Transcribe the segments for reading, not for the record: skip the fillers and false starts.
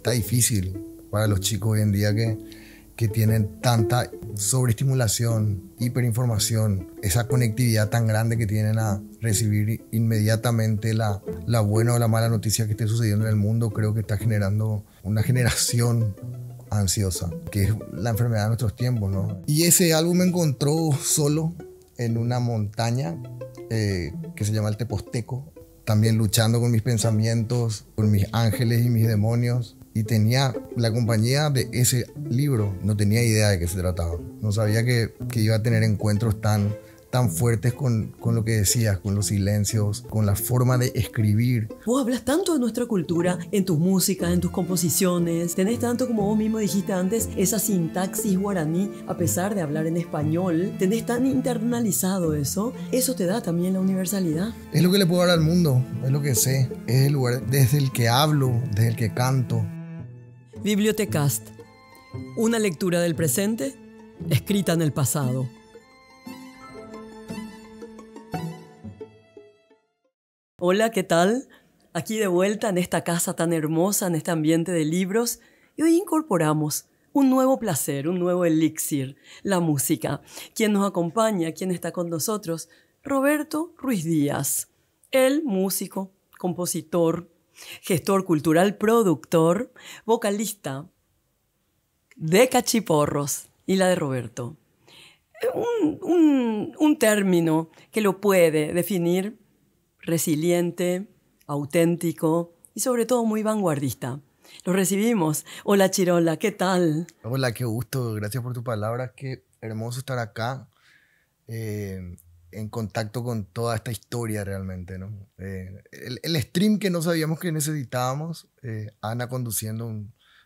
está difícil para los chicos hoy en día que tienen tanta sobreestimulación, hiperinformación, esa conectividad tan grande que tienen a recibir inmediatamente la buena o la mala noticia que esté sucediendo en el mundo. Creo que está generando una generación ansiosa, que es la enfermedad de nuestros tiempos, ¿no? Y ese álbum me encontró solo en una montaña que se llama el Teposteco, también luchando con mis pensamientos, con mis ángeles y mis demonios. Y tenía la compañía de ese libro, no tenía idea de qué se trataba. No sabía que iba a tener encuentros tan fuertes con lo que decías, con los silencios, con la forma de escribir. Vos hablas tanto de nuestra cultura en tus músicas, en tus composiciones. Tenés tanto, como vos mismo dijiste antes, esa sintaxis guaraní, a pesar de hablar en español. Tenés tan internalizado eso. Eso te da también la universalidad. Es lo que le puedo dar al mundo, es lo que sé. Es el lugar desde el que hablo, desde el que canto. Bibliotecast, una lectura del presente escrita en el pasado. Hola, ¿qué tal? Aquí de vuelta en esta casa tan hermosa, en este ambiente de libros, y hoy incorporamos un nuevo placer, un nuevo elixir, la música. ¿Quién nos acompaña? ¿Quién está con nosotros? Roberto Ruiz Díaz. Él, músico, compositor, gestor cultural, productor, vocalista de Cachiporros y la de Roberto. Un término que lo puede definir resiliente, auténtico y sobre todo muy vanguardista. Lo recibimos. Hola Chirola, ¿qué tal? Hola, qué gusto, gracias por tus palabras, qué hermoso estar acá. En contacto con toda esta historia realmente, ¿no? El stream que no sabíamos que necesitábamos, Ana conduciendo,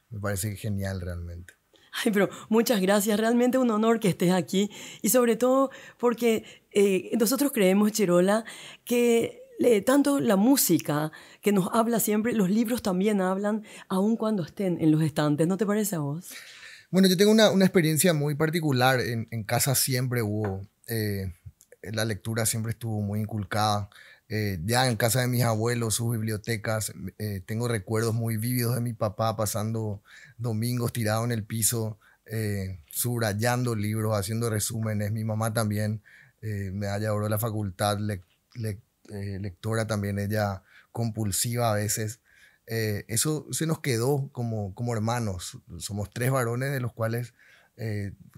me parece genial realmente. Ay, pero muchas gracias, realmente un honor que estés aquí y sobre todo porque nosotros creemos, Chirola, que tanto la música que nos habla siempre, los libros también hablan, aun cuando estén en los estantes, ¿no te parece a vos? Bueno, yo tengo una experiencia muy particular. En casa siempre hubo... la lectura siempre estuvo muy inculcada. Ya en casa de mis abuelos, sus bibliotecas, tengo recuerdos muy vívidos de mi papá pasando domingos tirado en el piso, subrayando libros, haciendo resúmenes. Mi mamá también, medalla de oro de la facultad, lectora también, ella compulsiva a veces. Eso se nos quedó como hermanos. Somos 3 varones de los cuales...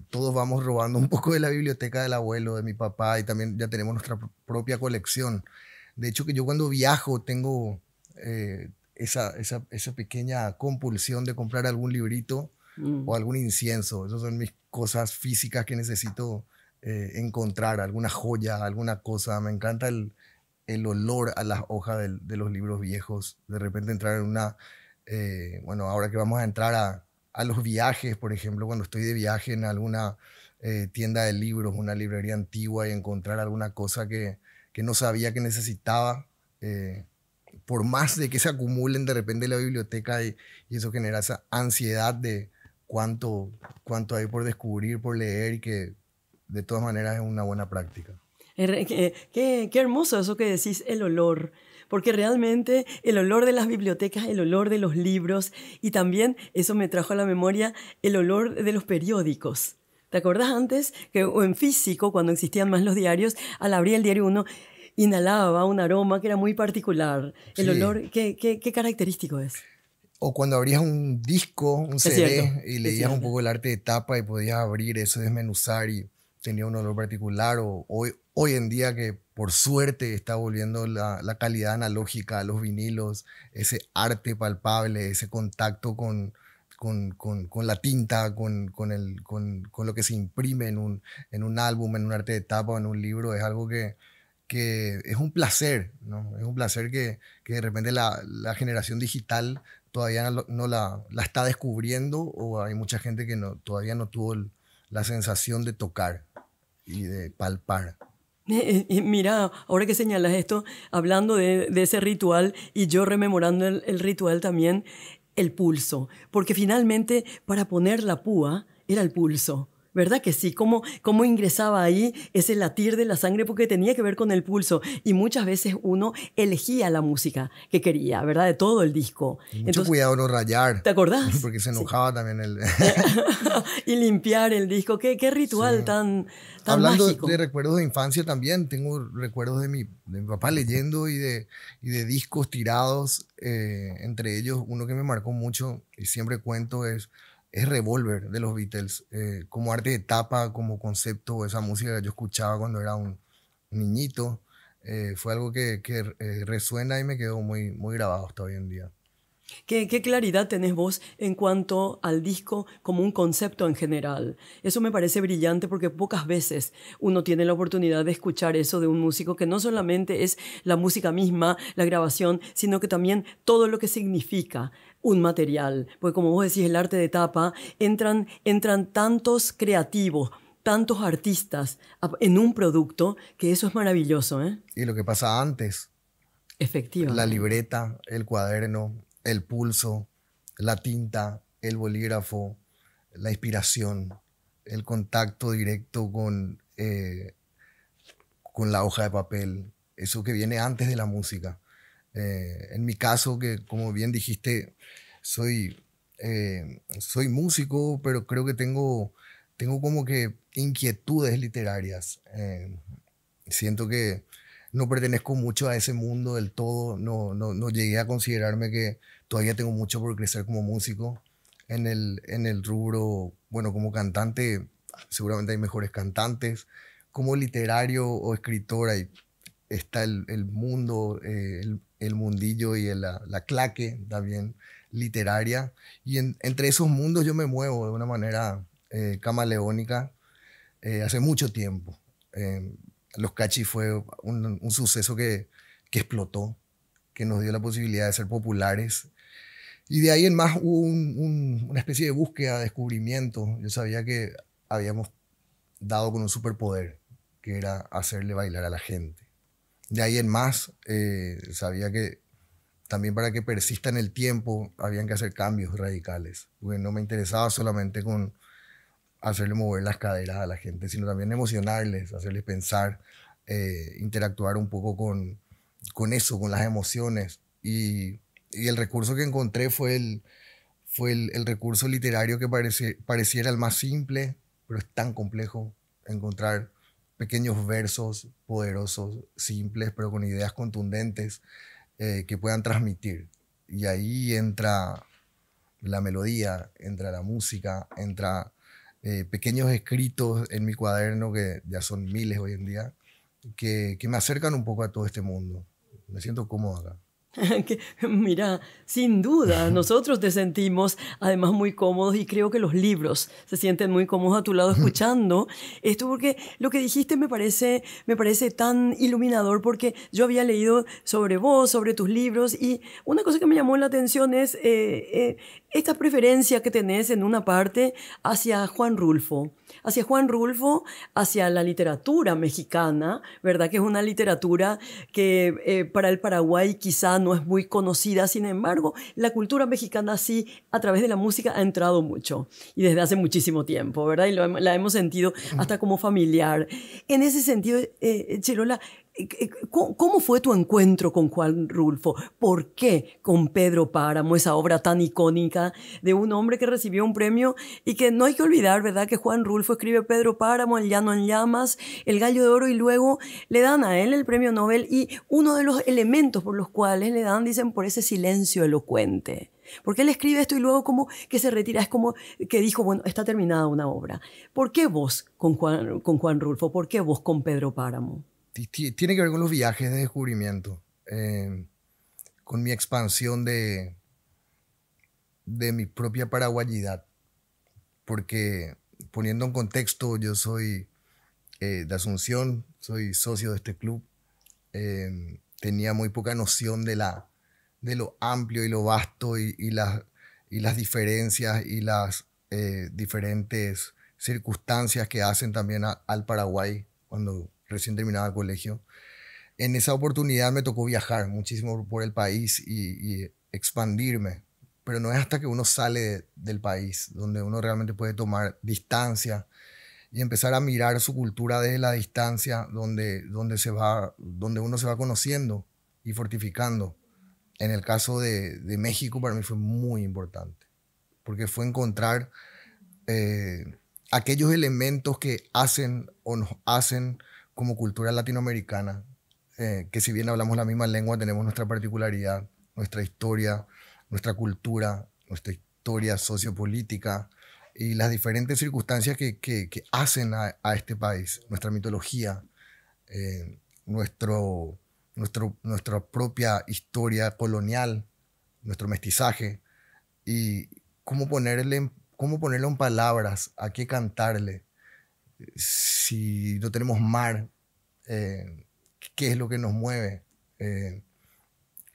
todos vamos robando un poco de la biblioteca del abuelo, de mi papá, y también ya tenemos nuestra propia colección. De hecho, que yo cuando viajo tengo esa pequeña compulsión de comprar algún librito o algún incienso. Esas son mis cosas físicas que necesito encontrar, alguna joya, alguna cosa. Me encanta el olor a las hojas de los libros viejos. De repente entrar en una... bueno, ahora que vamos a entrar a los viajes, por ejemplo, cuando estoy de viaje en alguna tienda de libros, una librería antigua, y encontrar alguna cosa que no sabía que necesitaba, por más de que se acumulen de repente en la biblioteca, y eso genera esa ansiedad de cuánto hay por descubrir, por leer, y que de todas maneras es una buena práctica. Qué hermoso eso que decís, el olor. Porque realmente el olor de las bibliotecas, el olor de los libros, y también eso me trajo a la memoria el olor de los periódicos. ¿Te acordás antes que o en físico, cuando existían más los diarios, al abrir el diario uno inhalaba un aroma que era muy particular? El Sí. olor, ¿qué característico es? O cuando abrías un disco, un Es CD, cierto, y es leías un cierto. poco el arte de tapa y podías abrir eso, desmenuzar, y tenía un olor particular. O hoy en día, que por suerte está volviendo la calidad analógica a los vinilos, ese arte palpable, ese contacto con la tinta, con lo que se imprime en un álbum, en un arte de tapa o en un libro, es algo que es un placer, ¿no? Es un placer que de repente la generación digital todavía no la está descubriendo, o hay mucha gente que todavía no tuvo la sensación de tocar y de palpar. Mira, ahora que señalas esto, hablando de ese ritual y yo rememorando el ritual también, el pulso. Porque finalmente para poner la púa era el pulso. ¿Verdad que sí? ¿Cómo ingresaba ahí ese latir de la sangre? Porque tenía que ver con el pulso. Y muchas veces uno elegía la música que quería, ¿verdad? De todo el disco. Y mucho Entonces, cuidado no rayar, ¿te acordás? porque se Sí. enojaba también el... Eh, y limpiar el disco. Qué Sí. ritual tan Hablando de mágico. recuerdos de infancia también, tengo recuerdos de mi papá leyendo y de discos tirados, entre ellos uno que me marcó mucho y siempre cuento es Revolver de los Beatles, como arte de tapa, como concepto, esa música que yo escuchaba cuando era un niñito, fue algo que resuena y me quedó muy, muy grabado hasta hoy en día. ¿Qué claridad tenés vos en cuanto al disco como un concepto en general? Eso me parece brillante porque pocas veces uno tiene la oportunidad de escuchar eso de un músico que no solamente es la música misma, la grabación, sino que también todo lo que significa un material. Porque como vos decís, el arte de tapa, entran tantos creativos, tantos artistas en un producto, que eso es maravilloso, ¿eh? Y lo que pasa antes, la Efectivamente. libreta, el cuaderno, el pulso, la tinta, el bolígrafo, la inspiración, el contacto directo con la hoja de papel, eso que viene antes de la música. En mi caso, que como bien dijiste, soy músico, pero creo que tengo como que inquietudes literarias. Siento que no pertenezco mucho a ese mundo del todo, no llegué a considerarme que todavía tengo mucho por crecer como músico. En el rubro, bueno, como cantante, seguramente hay mejores cantantes. Como literario o escritor, está el mundo, el mundillo y la claque también literaria. Y entre esos mundos yo me muevo de una manera camaleónica hace mucho tiempo. Eh, los Cachis fue un suceso que explotó, que nos dio la posibilidad de ser populares. Y de ahí en más hubo una especie de búsqueda, descubrimiento. Yo sabía que habíamos dado con un superpoder, que era hacerle bailar a la gente. De ahí en más, sabía que también para que persista en el tiempo, habían que hacer cambios radicales. Porque no me interesaba solamente con hacerle mover las caderas a la gente, sino también emocionarles, hacerles pensar, interactuar un poco con eso, con las emociones. Y el recurso que encontré fue el recurso literario que pareciera el más simple, pero es tan complejo encontrar pequeños versos poderosos, simples, pero con ideas contundentes que puedan transmitir. Y ahí entra la melodía, entra la música, entra pequeños escritos en mi cuaderno, que ya son miles hoy en día, que me acercan un poco a todo este mundo. Me siento cómodo acá. Mira, sin duda, nosotros te sentimos además muy cómodos y creo que los libros se sienten muy cómodos a tu lado escuchando esto porque lo que dijiste me parece tan iluminador porque yo había leído sobre vos, sobre tus libros y una cosa que me llamó la atención es esta preferencia que tenés en una parte hacia Juan Rulfo. Hacia Juan Rulfo, hacia la literatura mexicana, ¿verdad? Que es una literatura que para el Paraguay quizá no es muy conocida, sin embargo, la cultura mexicana sí, a través de la música, ha entrado mucho y desde hace muchísimo tiempo, ¿verdad? Y la hemos sentido hasta como familiar. En ese sentido, Chirola, ¿cómo fue tu encuentro con Juan Rulfo? ¿Por qué con Pedro Páramo, esa obra tan icónica de un hombre que recibió un premio y que no hay que olvidar, ¿verdad? Que Juan Rulfo escribe Pedro Páramo, El llano en llamas, El gallo de oro y luego le dan a él el premio Nobel y uno de los elementos por los cuales le dan, dicen, por ese silencio elocuente. Porque él escribe esto y luego como que se retira, es como que dijo, bueno, está terminada una obra. ¿Por qué vos con Juan Rulfo? ¿Por qué vos con Pedro Páramo? Tiene que ver con los viajes de descubrimiento, con mi expansión de mi propia paraguayidad, porque poniendo en contexto, yo soy de Asunción, soy socio de este club, tenía muy poca noción de lo amplio y lo vasto y las diferencias y las diferentes circunstancias que hacen también al Paraguay cuando recién terminaba el colegio. En esa oportunidad me tocó viajar muchísimo por el país y expandirme, pero no es hasta que uno sale del país donde uno realmente puede tomar distancia y empezar a mirar su cultura desde la distancia, donde uno se va conociendo y fortificando. En el caso de México, para mí fue muy importante, porque fue encontrar aquellos elementos que hacen o nos hacen como cultura latinoamericana, que si bien hablamos la misma lengua, tenemos nuestra particularidad, nuestra historia, nuestra cultura, nuestra historia sociopolítica y las diferentes circunstancias que hacen a este país, nuestra mitología, eh, nuestra propia historia colonial, nuestro mestizaje, y cómo ponerlo en palabras, a qué cantarle. Si no tenemos mar, ¿qué es lo que nos mueve?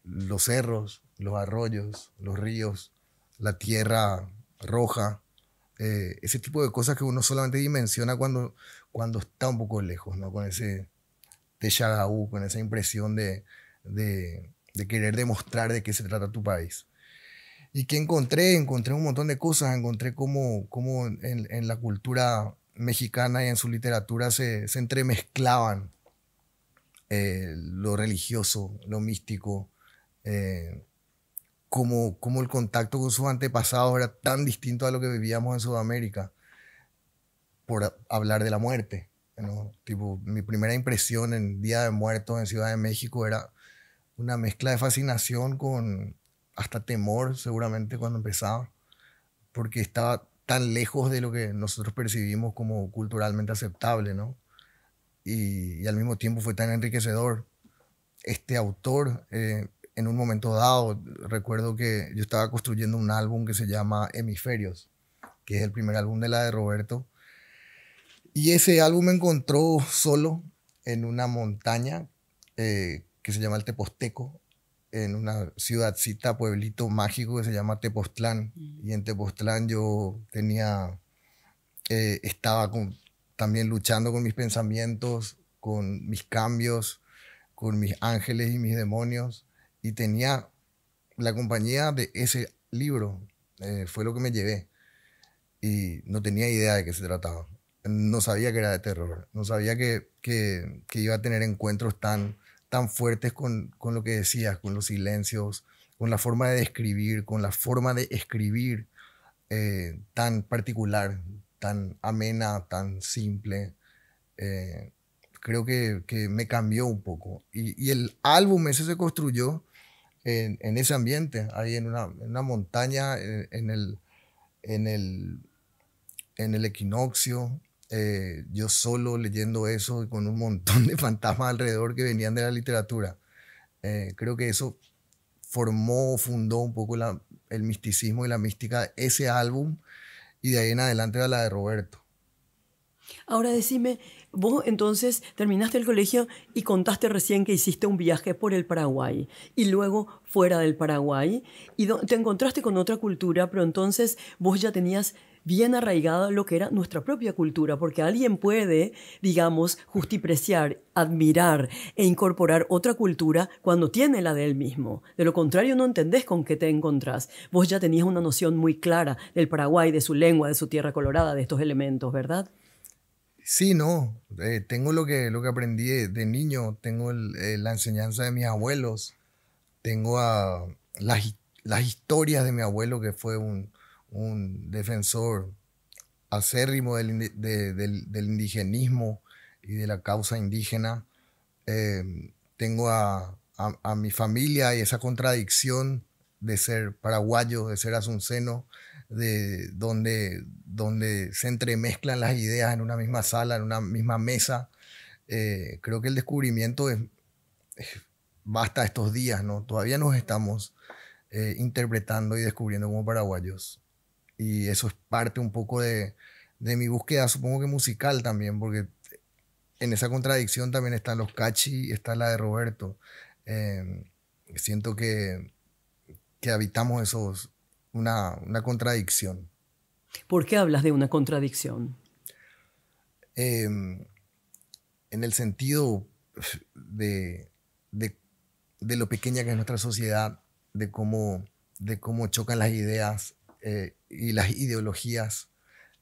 Los cerros, los arroyos, los ríos, la tierra roja, ese tipo de cosas que uno solamente dimensiona cuando está un poco lejos, ¿no? Con ese déjà vu, con esa impresión de querer demostrar de qué se trata tu país. ¿Y qué encontré? Encontré un montón de cosas. Encontré cómo en la cultura mexicana y en su literatura se entremezclaban lo religioso, lo místico, eh, cómo el contacto con sus antepasados era tan distinto a lo que vivíamos en Sudamérica, por hablar de la muerte, ¿no? Tipo, mi primera impresión en Día de Muertos en Ciudad de México era una mezcla de fascinación con hasta temor, seguramente, cuando empezaba, porque estaba tan lejos de lo que nosotros percibimos como culturalmente aceptable, ¿no? Y al mismo tiempo fue tan enriquecedor. Este autor, en un momento dado, recuerdo que yo estaba construyendo un álbum que se llama Hemisferios, que es el primer álbum de la de Roberto, y ese álbum me encontró solo en una montaña que se llama el Teposteco, en una ciudadcita, pueblito mágico que se llama Tepoztlán. Y en Tepoztlán yo estaba también luchando con mis pensamientos, con mis cambios, con mis ángeles y mis demonios. Y tenía la compañía de ese libro, fue lo que me llevé. Y no tenía idea de qué se trataba. No sabía que era de terror. No sabía que iba a tener encuentros tan fuertes con lo que decías, con los silencios, con la forma de describir, con la forma de escribir tan particular, tan amena, tan simple. Creo que me cambió un poco. Y el álbum ese se construyó en ese ambiente, ahí en una montaña, en el, en el equinoccio, yo solo leyendo eso y con un montón de fantasmas alrededor que venían de la literatura. Creo que eso fundó un poco el misticismo y la mística de ese álbum, y de ahí en adelante a la de Roberto. Ahora decime, vos entonces terminaste el colegio y contaste recién que hiciste un viaje por el Paraguay y luego fuera del Paraguay y te encontraste con otra cultura, pero entonces vos ya tenías bien arraigada lo que era nuestra propia cultura, porque alguien puede, digamos, justipreciar, admirar e incorporar otra cultura cuando tiene la de él mismo. De lo contrario, no entendés con qué te encontrás. Vos ya tenías una noción muy clara del Paraguay, de su lengua, de su tierra colorada, de estos elementos, ¿verdad? Sí, no, tengo lo que aprendí de niño, tengo la enseñanza de mis abuelos, tengo las historias de mi abuelo, que fue un defensor acérrimo del indigenismo y de la causa indígena. Tengo a mi familia y esa contradicción de ser paraguayo, de ser asunceno, donde se entremezclan las ideas en una misma sala, en una misma mesa. Creo que el descubrimiento va hasta estos días, ¿no? Todavía nos estamos interpretando y descubriendo como paraguayos. Y eso es parte un poco de mi búsqueda, supongo que musical también, porque en esa contradicción también están los Cachi y está la de Roberto. Eh, Siento que habitamos una contradicción. ¿Por qué hablas de una contradicción? Eh, en el sentido de, de, de lo pequeña que es nuestra sociedad, de cómo chocan las ideas y las ideologías,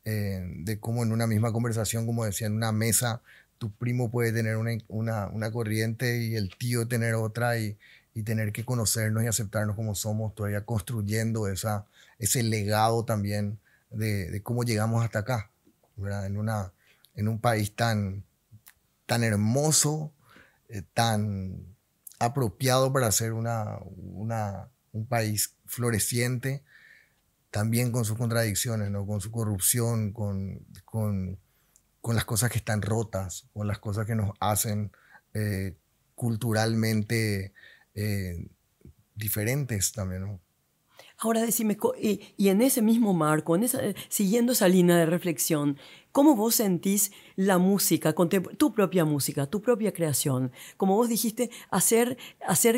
de cómo en una misma conversación, como decía, en una mesa, tu primo puede tener una corriente y el tío tener otra y tener que conocernos y aceptarnos como somos, todavía construyendo ese legado también de cómo llegamos hasta acá, ¿verdad? En un país tan hermoso, tan apropiado para ser un país floreciente, también con sus contradicciones, ¿no? Con su corrupción, con las cosas que están rotas, con las cosas que nos hacen culturalmente eh, diferentes también, ¿no? Ahora decime, y en ese mismo marco, siguiendo esa línea de reflexión, ¿cómo vos sentís la música, tu propia música, tu propia creación? Como vos dijiste, hacer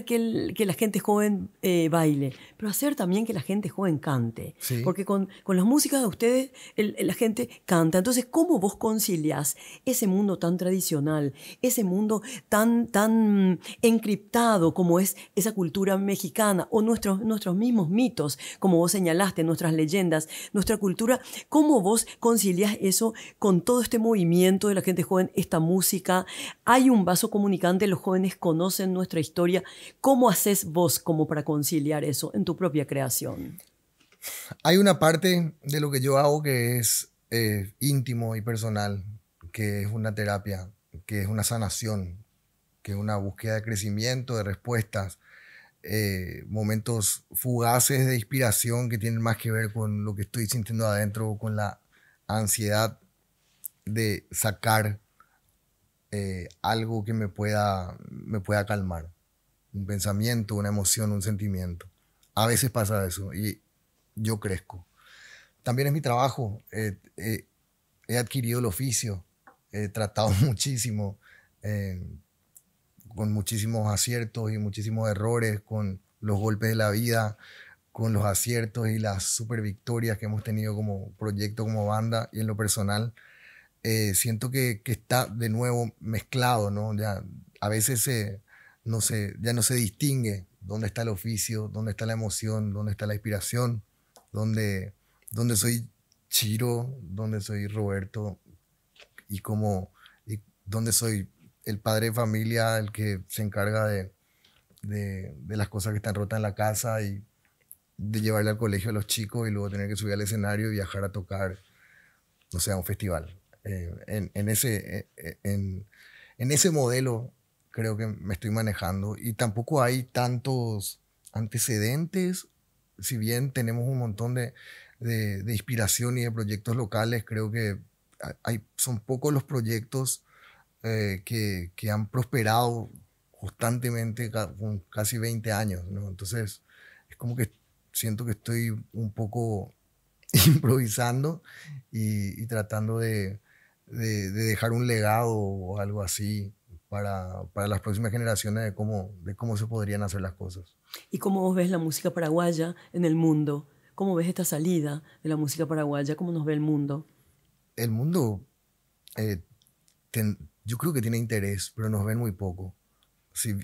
que la gente joven baile, pero hacer también que la gente joven cante. Sí. Porque con las músicas de ustedes la gente canta. Entonces, ¿cómo vos conciliás ese mundo tan tradicional, ese mundo tan encriptado como es esa cultura mexicana o nuestros mismos mitos, como vos señalaste, nuestras leyendas, nuestra cultura? ¿Cómo vos conciliás eso con todo este movimiento de la gente joven, esta música? Hay un vaso comunicante, los jóvenes conocen nuestra historia. ¿Cómo haces vos como para conciliar eso en tu propia creación? Hay una parte de lo que yo hago que es íntimo y personal, que es una terapia, que es una sanación, que es una búsqueda de crecimiento, de respuestas, momentos fugaces de inspiración que tienen más que ver con lo que estoy sintiendo adentro, con la ansiedad de sacar algo que me pueda calmar, un pensamiento, una emoción, un sentimiento. A veces pasa eso y yo crezco. También es mi trabajo. He adquirido el oficio. He tratado muchísimo, eh, con muchísimos aciertos y muchísimos errores, con los golpes de la vida, con los aciertos y las super victorias que hemos tenido como proyecto, como banda y en lo personal. Siento que está de nuevo mezclado, ¿no? Ya a veces ya no se distingue dónde está el oficio, dónde está la emoción, dónde está la inspiración, dónde soy Chiro, dónde soy Roberto y dónde soy el padre de familia, el que se encarga de las cosas que están rotas en la casa y de llevarle al colegio a los chicos y luego tener que subir al escenario y viajar a tocar, no sé, a un festival. En ese modelo creo que me estoy manejando y tampoco hay tantos antecedentes, si bien tenemos un montón de inspiración y de proyectos locales, creo que son pocos los proyectos que han prosperado constantemente con casi 20 años, ¿no? Entonces es como que siento que estoy un poco improvisando y tratando de dejar un legado o algo así para las próximas generaciones de cómo se podrían hacer las cosas. ¿Y cómo vos ves la música paraguaya en el mundo? ¿Cómo ves esta salida de la música paraguaya? ¿Cómo nos ve el mundo? El mundo, eh, yo creo que tiene interés, pero nos ven muy poco. Si,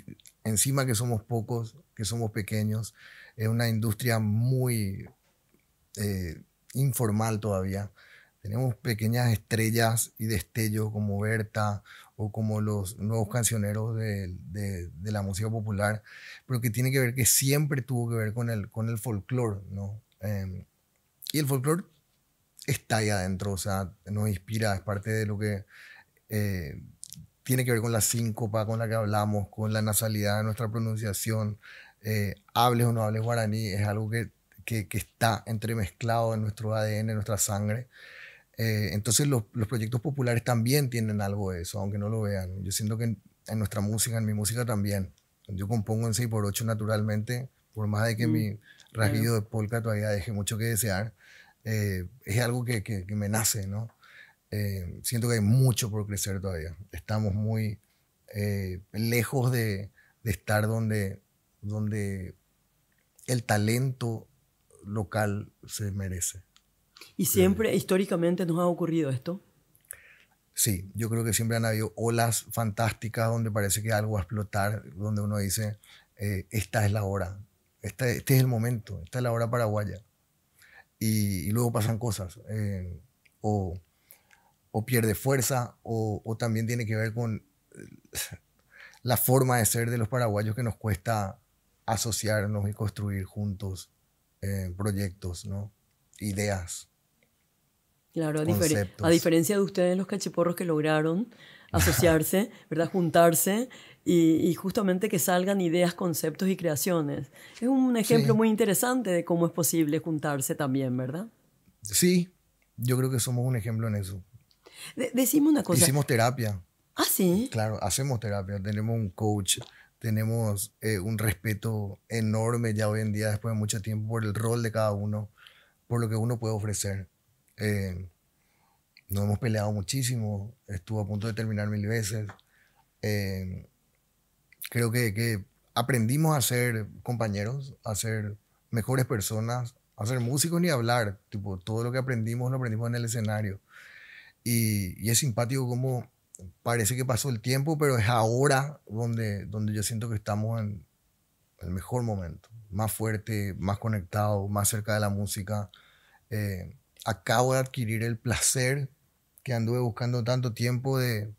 encima que somos pocos, que somos pequeños, es una industria muy informal todavía. Tenemos pequeñas estrellas y destellos como Berta o como los nuevos cancioneros de la música popular, pero que tiene que ver, que siempre tuvo que ver con el folclore, ¿no? Y el folclore está ahí adentro, o sea, nos inspira, es parte de lo que eh, tiene que ver con la síncopa con la que hablamos, con la nasalidad de nuestra pronunciación, hables o no hables guaraní, es algo que está entremezclado en nuestro ADN, en nuestra sangre. Entonces los proyectos populares también tienen algo de eso, aunque no lo vean. Yo siento que en nuestra música, en mi música también. Yo compongo en 6x8 naturalmente, por más de que mi rasguido de polka todavía deje mucho que desear. Es algo que me nace, ¿no? Siento que hay mucho por crecer todavía. Estamos muy lejos de estar donde el talento local se merece. ¿Y siempre, históricamente, nos ha ocurrido esto? Sí, yo creo que siempre han habido olas fantásticas donde parece que algo va a explotar, donde uno dice, esta es la hora, este es el momento, esta es la hora paraguaya. Y luego pasan cosas. o, o pierde fuerza, o también tiene que ver con la forma de ser de los paraguayos que nos cuesta asociarnos y construir juntos proyectos, ¿no? Ideas, Claro, a conceptos. diferencia de ustedes, los cachiporros que lograron asociarse, ¿verdad? Juntarse y justamente que salgan ideas, conceptos y creaciones. Es un ejemplo Sí, muy interesante de cómo es posible juntarse también, ¿verdad? sí, yo creo que somos un ejemplo en eso. Decime una cosa. Hicimos terapia, Ah, sí. claro, hacemos terapia, tenemos un coach, tenemos un respeto enorme ya hoy en día, después de mucho tiempo, por el rol de cada uno, por lo que uno puede ofrecer. Eh, Nos hemos peleado muchísimo, estuvo a punto de terminar 1000 veces. Eh, Creo que aprendimos a ser compañeros, a ser mejores personas, a ser músicos ni hablar. Tipo, todo lo que aprendimos lo aprendimos en el escenario. Y es simpático como parece que pasó el tiempo, pero es ahora donde yo siento que estamos en el mejor momento. Más fuerte, más conectado, más cerca de la música. Eh, Acabo de adquirir el placer que anduve buscando tanto tiempo de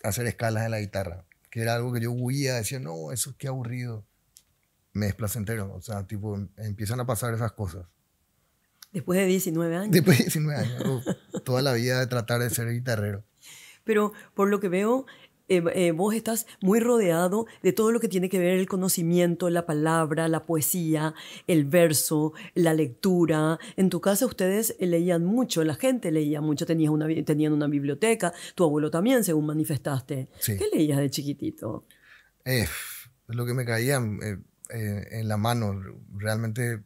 hacer escalas en la guitarra, que era algo que yo huía, decía, no, eso qué aburrido. Me es placentero, o sea, tipo, empiezan a pasar esas cosas. Después de 19 años. Después de 19 años, toda la vida de tratar de ser guitarrero. Pero por lo que veo, vos estás muy rodeado de todo lo que tiene que ver el conocimiento, la palabra, la poesía, el verso, la lectura. En tu casa ustedes leían mucho, la gente leía mucho, tenían una biblioteca, tu abuelo también, según manifestaste. ¿Qué Sí. leías de chiquitito? Eh, lo que me caía en la mano, realmente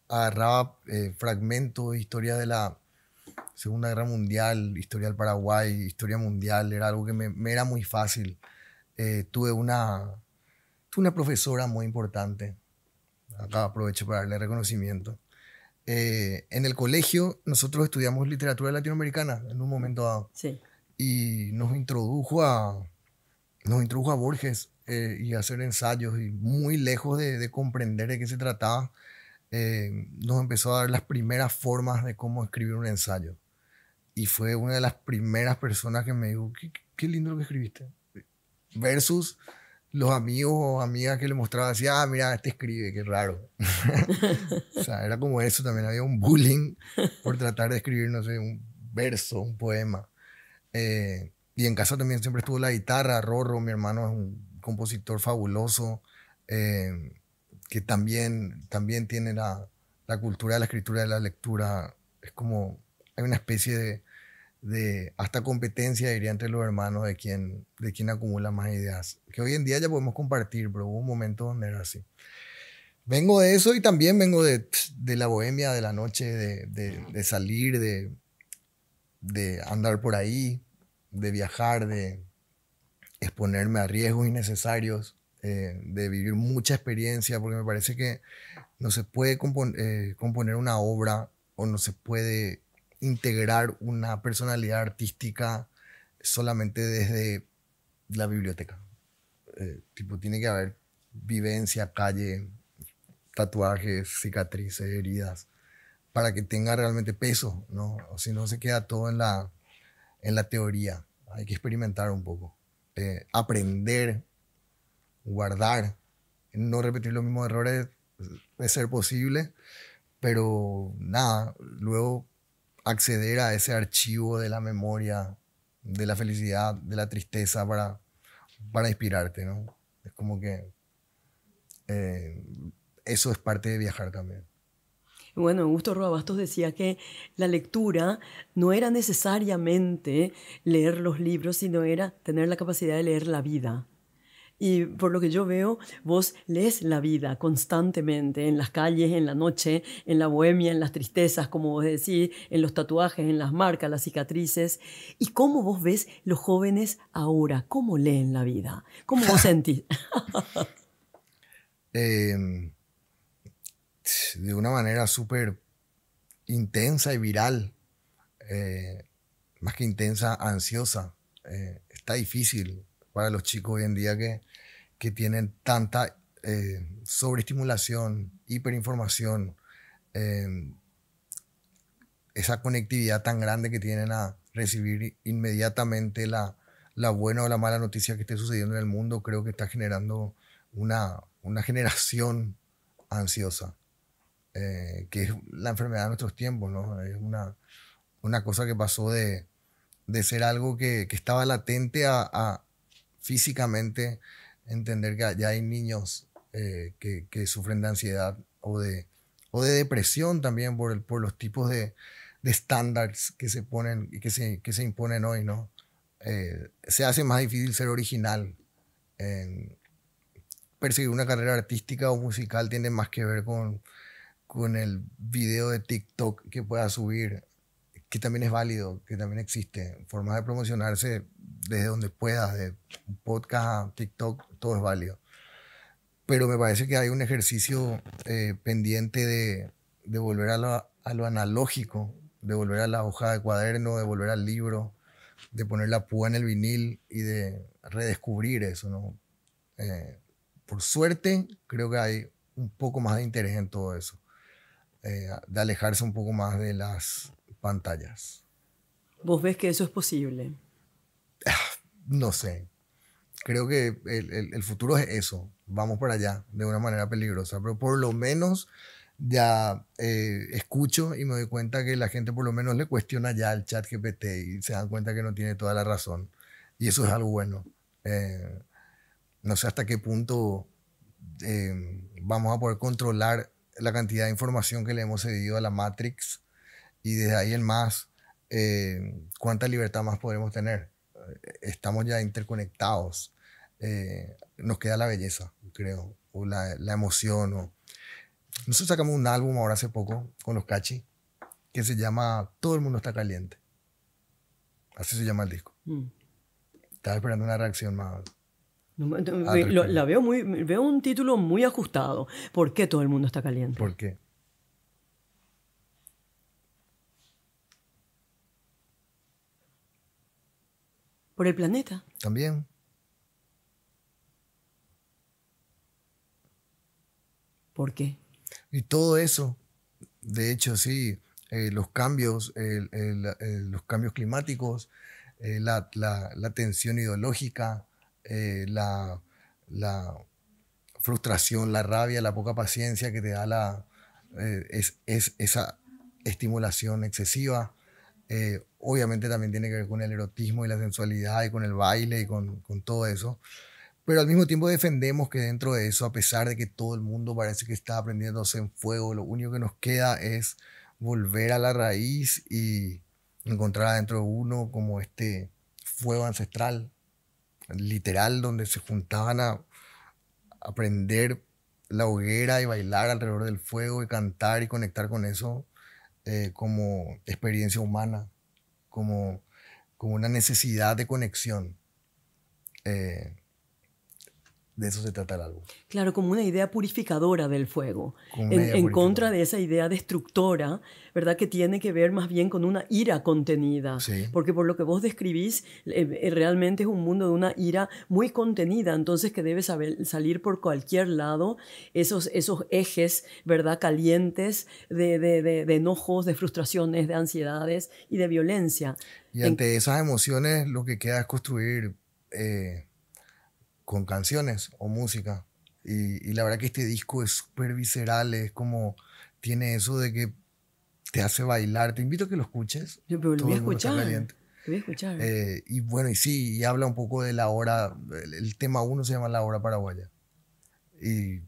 agarraba fragmentos de historia de la Segunda Guerra Mundial, historia del Paraguay, historia mundial, era algo que me era muy fácil. Tuve una profesora muy importante, acá aprovecho para darle reconocimiento. En el colegio nosotros estudiamos literatura latinoamericana en un momento dado Sí. y nos introdujo a Borges y a hacer ensayos y muy lejos de comprender de qué se trataba, nos empezó a dar las primeras formas de cómo escribir un ensayo. Y fue una de las primeras personas que me dijo, qué lindo lo que escribiste. Versus los amigos o amigas que le mostraba, decía, ah, mira, este escribe, qué raro. O sea, era como eso también, había un bullying por tratar de escribir, no sé, un verso, un poema. Y en casa también siempre estuvo la guitarra, Rorro, mi hermano es un compositor fabuloso, eh, que también tiene la cultura de la escritura y de la lectura. Es como, hay una especie de hasta competencia, diría, entre los hermanos de quién acumula más ideas. Que hoy en día ya podemos compartir, pero hubo un momento donde era así. Vengo de eso y también vengo de la bohemia de la noche, de salir, de andar por ahí, de viajar, de exponerme a riesgos innecesarios, de vivir mucha experiencia, porque me parece que no se puede componer una obra o no se puede integrar una personalidad artística solamente desde la biblioteca. Tipo, tiene que haber vivencia, calle, tatuajes, cicatrices, heridas, para que tenga realmente peso, ¿no? O si no, se queda todo en la teoría. Hay que experimentar un poco. Aprender, guardar, no repetir los mismos errores de ser posible, pero nada, luego acceder a ese archivo de la memoria, de la felicidad, de la tristeza para inspirarte, ¿no? Es como que eh, eso es parte de viajar también. Bueno, Augusto Roabastos decía que la lectura no era necesariamente leer los libros, sino era tener la capacidad de leer la vida. Y por lo que yo veo, vos lees la vida constantemente, en las calles, en la noche, en la bohemia, en las tristezas, como vos decís, en los tatuajes, en las marcas, las cicatrices. ¿Y cómo vos ves los jóvenes ahora? ¿Cómo leen la vida? ¿Cómo vos sentís? Eh, de una manera súper intensa y viral, eh, más que intensa, ansiosa. Está difícil para los chicos hoy en día que tienen tanta sobreestimulación, hiperinformación, eh, esa conectividad tan grande que tienen a recibir inmediatamente la buena o la mala noticia que esté sucediendo en el mundo, creo que está generando una generación ansiosa, que es la enfermedad de nuestros tiempos, ¿no? Es una cosa que pasó de ser algo que estaba latente a físicamente entender que ya hay niños que sufren de ansiedad o de depresión también por los tipos de estándares que se ponen y que se imponen hoy, ¿no? Se hace más difícil ser original. Perseguir una carrera artística o musical tiene más que ver con el video de TikTok que pueda subir, que también es válido, que también existe. Formas de promocionarse desde donde puedas, de podcast a TikTok, todo es válido. Pero me parece que hay un ejercicio pendiente de volver a lo analógico, de volver a la hoja de cuaderno, de volver al libro, de poner la púa en el vinil y de redescubrir eso, ¿no? Por suerte, creo que hay un poco más de interés en todo eso, de alejarse un poco más de las pantallas. ¿Vos ves que eso es posible? No sé. Creo que el futuro es eso. Vamos para allá de una manera peligrosa. Pero por lo menos ya escucho y me doy cuenta que la gente por lo menos le cuestiona ya al ChatGPT y se dan cuenta que no tiene toda la razón. Y eso es algo bueno. No sé hasta qué punto vamos a poder controlar la cantidad de información que le hemos cedido a la Matrix y desde ahí en más, cuánta libertad más podremos tener. Estamos ya interconectados. Nos queda la belleza, creo, o la emoción. Nosotros sacamos un álbum ahora hace poco con los Cachi que se llama Todo el mundo está caliente. Así se llama el disco. Estaba esperando una reacción más. Veo un título muy ajustado. ¿Por qué todo el mundo está caliente? ¿Por qué? Por el planeta. También. ¿Por qué? Y todo eso, de hecho, sí, los cambios climáticos, la tensión ideológica, la frustración, la rabia, la poca paciencia que te da esa estimulación excesiva. Obviamente también tiene que ver con el erotismo y la sensualidad y con el baile y con todo eso. Pero al mismo tiempo defendemos que dentro de eso, a pesar de que todo el mundo parece que está prendiéndose en fuego, lo único que nos queda es volver a la raíz y encontrar adentro de uno como este fuego ancestral, literal, donde se juntaban a prender la hoguera y bailar alrededor del fuego y cantar y conectar con eso como experiencia humana, como una necesidad de conexión. De eso se trata el álbum. Claro, como una idea purificadora del fuego, en contra de esa idea destructora, ¿verdad? Que tiene que ver más bien con una ira contenida. Sí. Porque por lo que vos describís, realmente es un mundo de una ira muy contenida, entonces que debe salir por cualquier lado esos ejes, ¿verdad? Calientes de enojos, de frustraciones, de ansiedades y de violencia. Y ante esas emociones lo que queda es construir con canciones o música. Y la verdad que este disco es súper visceral, es como, tiene eso de que te hace bailar. Te invito a que lo escuches. Pero lo voy a escuchar. Lo voy a escuchar. Y bueno, y sí, y habla un poco de la hora, el tema 1 se llama La Hora Paraguaya. Y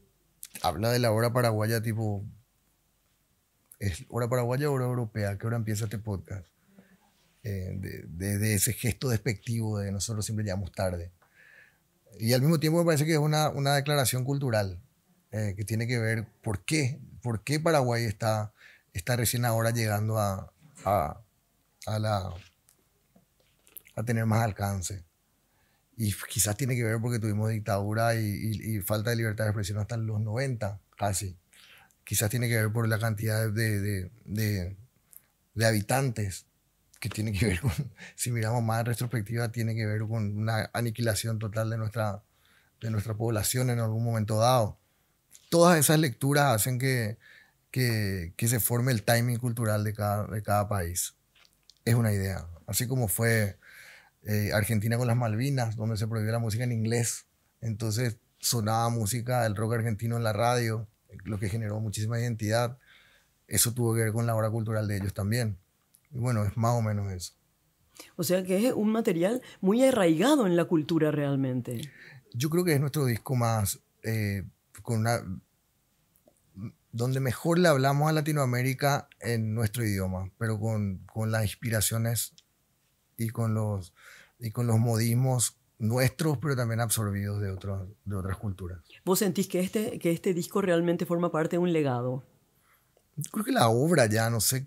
habla de la hora paraguaya tipo, ¿es hora paraguaya o hora europea? ¿A qué hora empieza este podcast? De ese gesto despectivo de nosotros siempre llegamos tarde. Y al mismo tiempo me parece que es una declaración cultural que tiene que ver por qué Paraguay está recién ahora llegando a tener más alcance. Y quizás tiene que ver porque tuvimos dictadura y falta de libertad de expresión hasta los 90, casi. Quizás tiene que ver por la cantidad de habitantes, que tiene que ver con, si miramos más en retrospectiva, tiene que ver con una aniquilación total de nuestra población en algún momento dado. Todas esas lecturas hacen que que se forme el timing cultural de cada país. Es una idea. Así como fue Argentina con las Malvinas, donde se prohibió la música en inglés. Entonces sonaba música del rock argentino en la radio, lo que generó muchísima identidad. Eso tuvo que ver con la obra cultural de ellos también. Y bueno, es más o menos eso. O sea que es un material muy arraigado en la cultura realmente. Yo creo que es nuestro disco más, donde mejor le hablamos a Latinoamérica en nuestro idioma, pero con las inspiraciones y con los modismos nuestros, pero también absorbidos de otras culturas. ¿Vos sentís que este disco realmente forma parte de un legado? Creo que la obra ya, no sé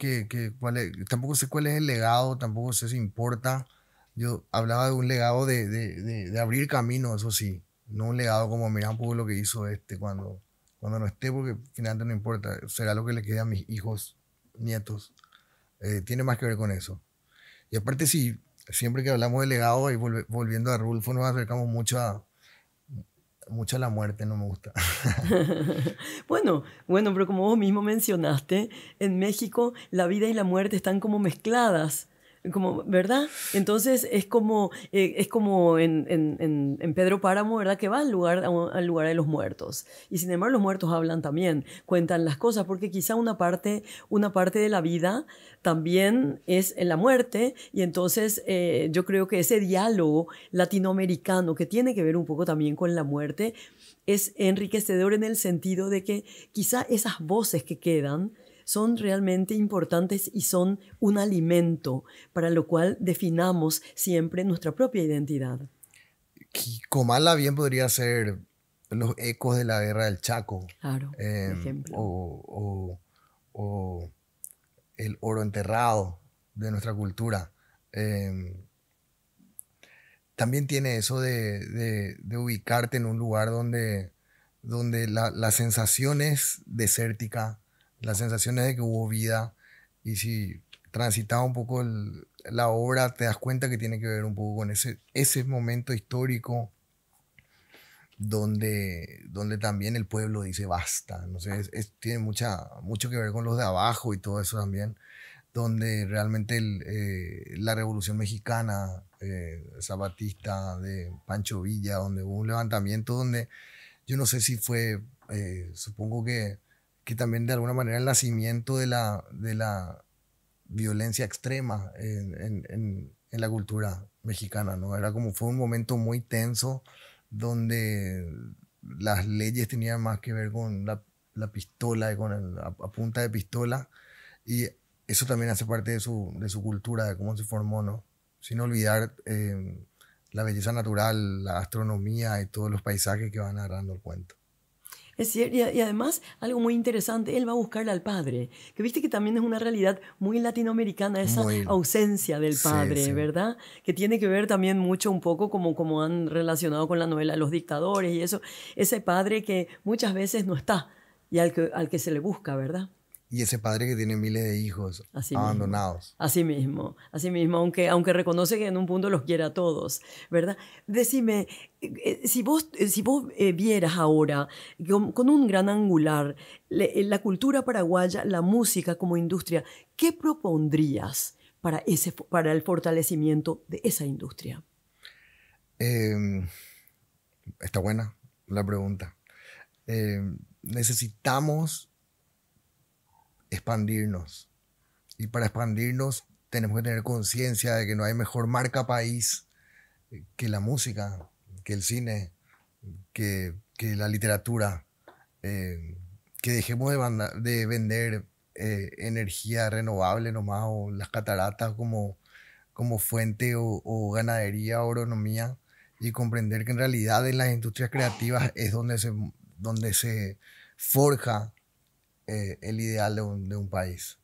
tampoco sé cuál es el legado, tampoco sé si importa. Yo hablaba de un legado de abrir camino, eso sí, no un legado como mira un poco lo que hizo cuando no esté, porque finalmente no importa, será lo que le quede a mis hijos, nietos. Tiene más que ver con eso. Y aparte, sí, siempre que hablamos de legado y volviendo a Rulfo, nos acercamos mucho a la muerte, no me gusta. Bueno, pero como vos mismo mencionaste, en México la vida y la muerte están como mezcladas, ¿verdad? Entonces es como en Pedro Páramo, ¿verdad? Que va al lugar de los muertos. Y sin embargo los muertos hablan también, cuentan las cosas, porque quizá una parte de la vida también es en la muerte, y entonces yo creo que ese diálogo latinoamericano que tiene que ver un poco también con la muerte es enriquecedor en el sentido de que quizá esas voces que quedan son realmente importantes y son un alimento para lo cual definamos siempre nuestra propia identidad. Comala bien podría ser los ecos de la guerra del Chaco. Claro, por ejemplo. O el oro enterrado de nuestra cultura. También tiene eso de ubicarte en un lugar donde la sensación es desértica, la sensación es de que hubo vida, y si transitas un poco la obra, te das cuenta que tiene que ver un poco con ese momento histórico donde también el pueblo dice basta. No sé, tiene mucho que ver con los de abajo y todo eso también, donde realmente la Revolución Mexicana, zapatista de Pancho Villa, donde hubo un levantamiento donde yo no sé si fue, supongo que también de alguna manera el nacimiento de la violencia extrema en la cultura mexicana, ¿no? Fue un momento muy tenso donde las leyes tenían más que ver con la pistola y con a punta de pistola, y eso también hace parte de su cultura, de cómo se formó, ¿no? Sin olvidar la belleza natural, la astronomía y todos los paisajes que van narrando el cuento. Es cierto, y además algo muy interesante, él va a buscarle al padre, que viste que también es una realidad muy latinoamericana, esa ausencia del padre, sí. ¿Verdad? Que tiene que ver también mucho un poco como han relacionado con la novela Los Dictadores y eso, ese padre que muchas veces no está y al que se le busca, ¿verdad? Y ese padre que tiene miles de hijos abandonados. Así mismo, aunque reconoce que en un punto los quiere a todos, ¿verdad? Decime, si vos vieras ahora con un gran angular la cultura paraguaya, la música como industria, ¿qué propondrías para el fortalecimiento de esa industria? Está buena la pregunta. Necesitamos expandirnos, y para expandirnos tenemos que tener conciencia de que no hay mejor marca país que la música, que el cine, que la literatura, que dejemos de vender energía renovable nomás, o las cataratas como fuente, o ganadería o agronomía, y comprender que en realidad en las industrias creativas es donde se forja el ideal de un país.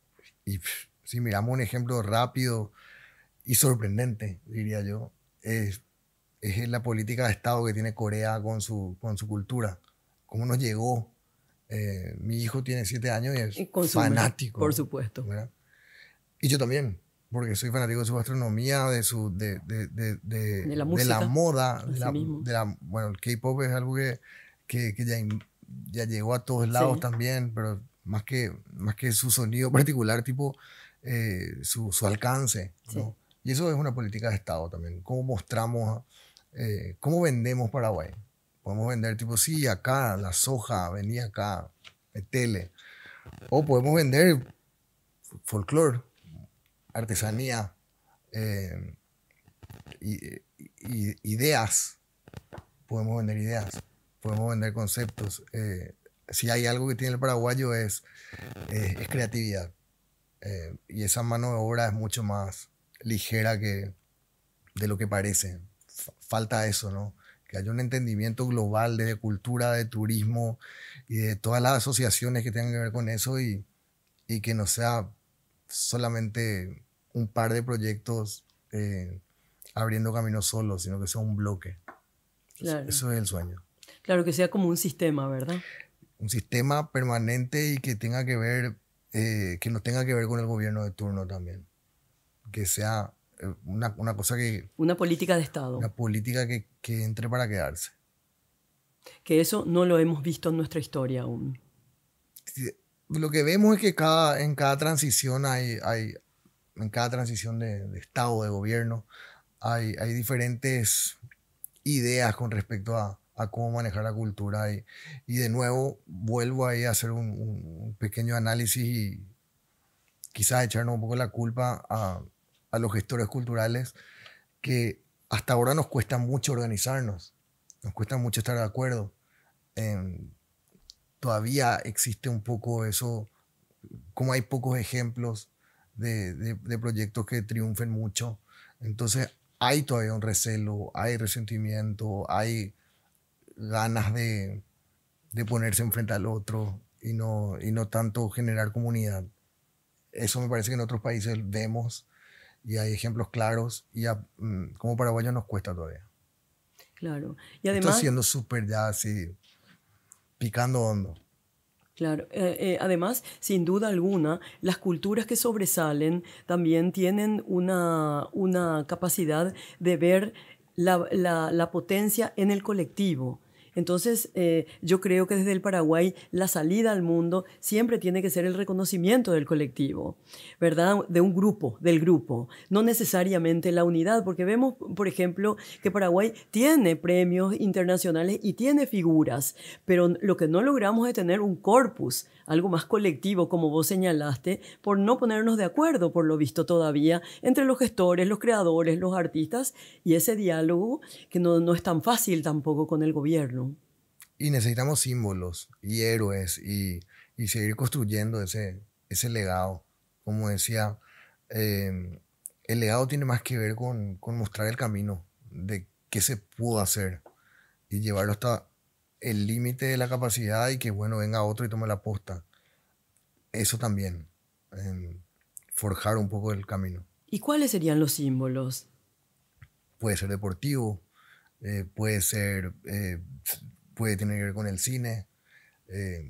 Y si miramos un ejemplo rápido y sorprendente, diría yo, es la política de Estado que tiene Corea con su cultura. Cómo nos llegó. Mi hijo tiene 7 años y es fanático. Por supuesto. ¿Verdad? Y yo también, porque soy fanático de su gastronomía, de la música, de la moda. Bueno, el K-pop es algo que ya llegó a todos lados, sí. También, pero más que su sonido particular, tipo su alcance, ¿no? Sí. Y eso es una política de Estado también. ¿Cómo mostramos, cómo vendemos Paraguay? Podemos vender tipo, sí, acá, la soja, vení acá, metele. O podemos vender folclore, artesanía, eh, ideas. Podemos vender ideas, podemos vender conceptos. Si hay algo que tiene el paraguayo es creatividad. Y esa mano de obra es mucho más ligera que de lo que parece. Falta eso, ¿no? Que haya un entendimiento global de cultura, de turismo y de todas las asociaciones que tengan que ver con eso y que no sea solamente un par de proyectos abriendo caminos solos, sino que sea un bloque. Claro. Eso es el sueño. Claro, que sea como un sistema, ¿verdad? Un sistema permanente y que tenga que ver, que no tenga que ver con el gobierno de turno también. Que sea una cosa que, Una política de Estado. una política que entre para quedarse. Que eso no lo hemos visto en nuestra historia aún. Lo que vemos es que en cada transición en cada transición de Estado, de gobierno, hay diferentes ideas con respecto a cómo manejar la cultura y de nuevo vuelvo ahí a hacer un pequeño análisis y quizás echarnos un poco la culpa a los gestores culturales que hasta ahora nos cuesta mucho organizarnos, nos cuesta mucho estar de acuerdo. Todavía existe un poco eso, como hay pocos ejemplos de proyectos que triunfen mucho, entonces hay todavía un recelo, hay resentimiento, hay ganas de ponerse enfrente al otro y no tanto generar comunidad. Eso me parece que en otros países vemos y hay ejemplos claros y como paraguayos nos cuesta todavía. Claro. Y Esto además, siendo súper ya así, picando hondo. claro, además, sin duda alguna, las culturas que sobresalen también tienen una capacidad de ver la potencia en el colectivo. Entonces, yo creo que desde el Paraguay la salida al mundo siempre tiene que ser el reconocimiento del colectivo, ¿verdad? De un grupo, del grupo, no necesariamente la unidad, porque vemos, por ejemplo, que Paraguay tiene premios internacionales y tiene figuras, pero lo que no logramos es tener un corpus, algo más colectivo, como vos señalaste, por no ponernos de acuerdo, por lo visto todavía, entre los gestores, los creadores, los artistas, y ese diálogo que no es tan fácil tampoco con el gobierno. Y necesitamos símbolos y héroes y seguir construyendo ese legado. Como decía, el legado tiene más que ver con mostrar el camino de qué se pudo hacer y llevarlo hasta el límite de la capacidad y que, bueno, venga otro y tome la posta. Eso también, forjar un poco el camino. ¿Y cuáles serían los símbolos? Puede ser deportivo, puede ser, puede tener que ver con el cine,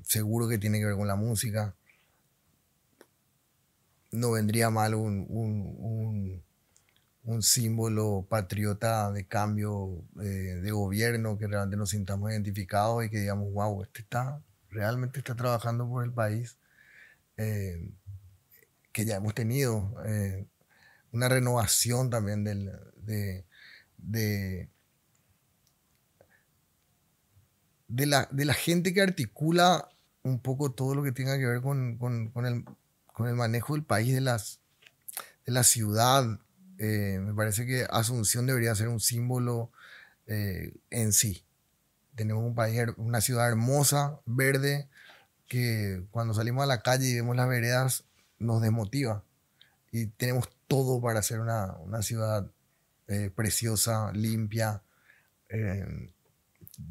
seguro que tiene que ver con la música. No vendría mal un símbolo patriota de cambio de gobierno, que realmente nos sintamos identificados y que digamos, wow, realmente está trabajando por el país, eh, que ya hemos tenido una renovación también de, de la gente que articula un poco todo lo que tenga que ver con el manejo del país, de la ciudad. Me parece que Asunción debería ser un símbolo en sí. Tenemos un país, una ciudad hermosa, verde, que cuando salimos a la calle y vemos las veredas nos desmotiva. Y tenemos todo para ser una ciudad preciosa, limpia, eh,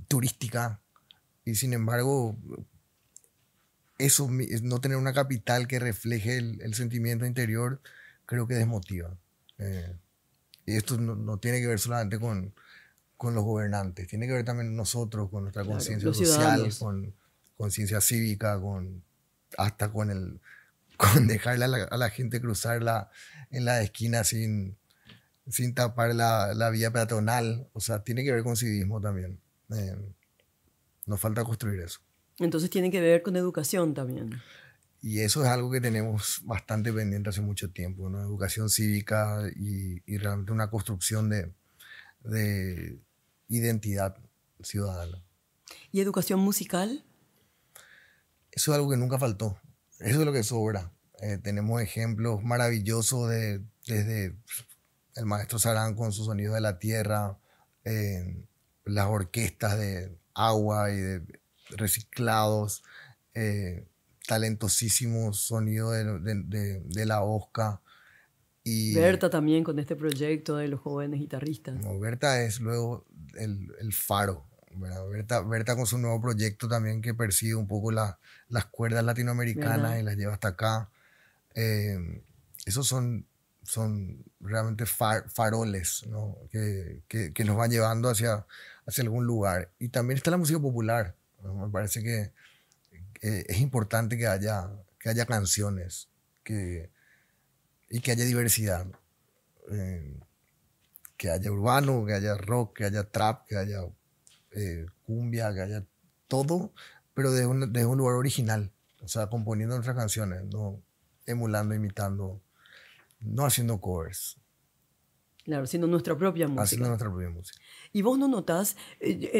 turística. Y sin embargo, eso, no tener una capital que refleje el sentimiento interior, creo que desmotiva. Eh, y esto no tiene que ver solamente con los gobernantes, tiene que ver también nosotros, con nuestra Claro, conciencia los social, ciudadanos. con conciencia cívica, hasta con dejarle a la gente cruzar en la esquina sin tapar la vía peatonal. O sea, tiene que ver con civismo también. Nos falta construir eso. Entonces tiene que ver con educación también. Y eso es algo que tenemos bastante pendiente hace mucho tiempo, ¿no? Educación cívica y realmente una construcción de identidad ciudadana. ¿Y educación musical? Eso es algo que nunca faltó. Eso es lo que sobra. Tenemos ejemplos maravillosos desde el maestro Sarán con su sonido de la tierra, las orquestas de agua y de reciclados, talentosísimos sonidos de la Osca. Y Berta también con este proyecto de los jóvenes guitarristas. no, Berta es luego el faro. ¿Verdad? Berta con su nuevo proyecto también que persigue un poco las cuerdas latinoamericanas, ¿Verdad? y las lleva hasta acá. Esos son realmente faroles, ¿no? que nos van llevando hacia algún lugar. Y también está la música popular, ¿no? Me parece que es importante que haya canciones y que haya diversidad. Que haya urbano, que haya rock, que haya trap, que haya cumbia, que haya todo, pero desde un lugar original. O sea, componiendo nuestras canciones, no emulando, imitando, no haciendo covers, Claro, siendo nuestra propia haciendo música. nuestra propia música. Y vos no notás,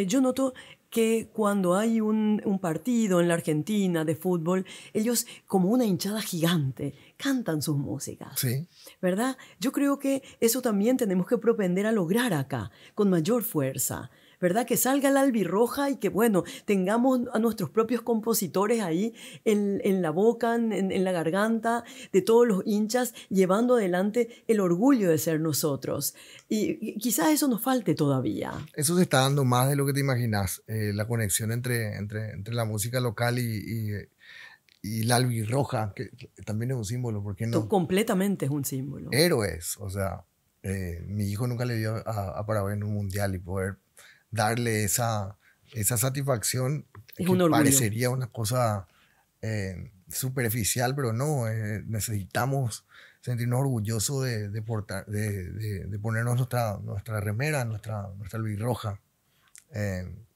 yo noto que cuando hay un partido en la Argentina de fútbol, ellos como una hinchada gigante cantan sus músicas, Sí, ¿verdad? Yo creo que eso también tenemos que propender a lograr acá, con mayor fuerza, ¿verdad? Que salga la albirroja y que, bueno, tengamos a nuestros propios compositores ahí en la boca, en la garganta de todos los hinchas, llevando adelante el orgullo de ser nosotros. Y quizás eso nos falte todavía. eso se está dando más de lo que te imaginas. La conexión entre la música local y la albirroja, que también es un símbolo, ¿por qué no? Completamente es un símbolo. Héroes, o sea, mi hijo nunca le dio a Paraguay en un mundial, y poder darle esa satisfacción Es que un orgullo. parecería una cosa superficial, pero no, necesitamos sentirnos orgullosos de ponernos nuestra remera, nuestra albirroja.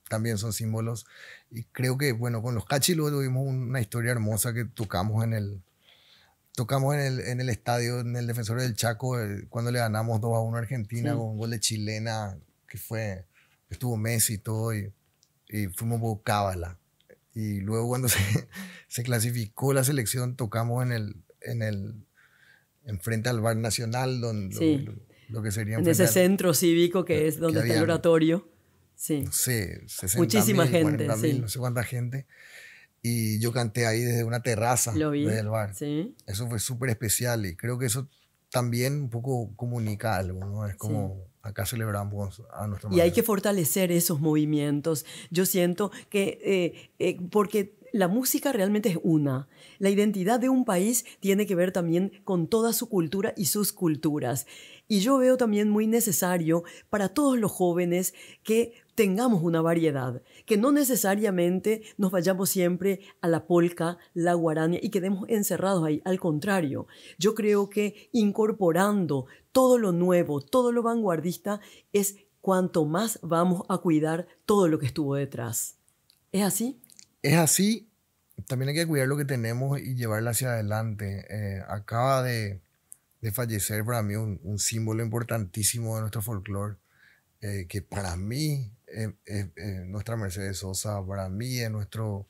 También son símbolos, y creo que, bueno, con los Cachis luego tuvimos una historia hermosa que tocamos en el estadio, en el Defensor del Chaco, cuando le ganamos 2-1 a Argentina, Sí. con un gol de chilena, estuvo Messi y todo, y fuimos por cábala. Y luego cuando se clasificó la selección, tocamos enfrente al Bar Nacional, Sí. lo que sería En ese enfrente centro cívico que es donde está el habían, oratorio. Sí. no sé, 60.000, Muchísima gente, 40.000, sí. no sé cuánta gente. Y yo canté ahí desde una terraza, Lo vi. desde el bar. Sí. Eso fue súper especial, y creo que eso también un poco comunica algo, ¿no? Es como acá celebramos a nuestra Y hay manera. que fortalecer esos movimientos. Yo siento que, porque la música realmente es una. La identidad de un país tiene que ver también con toda su cultura y sus culturas. Y yo veo también muy necesario para todos los jóvenes que tengamos una variedad, que no necesariamente nos vayamos siempre a la polca, la guarania y quedemos encerrados ahí. Al contrario, yo creo que incorporando todo lo nuevo, todo lo vanguardista, es cuanto más vamos a cuidar todo lo que estuvo detrás. ¿Es así? Es así, también hay que cuidar lo que tenemos y llevarlo hacia adelante. Acaba de fallecer para mí un símbolo importantísimo de nuestro folclore, que para mí es nuestra Mercedes Sosa, para mí es nuestro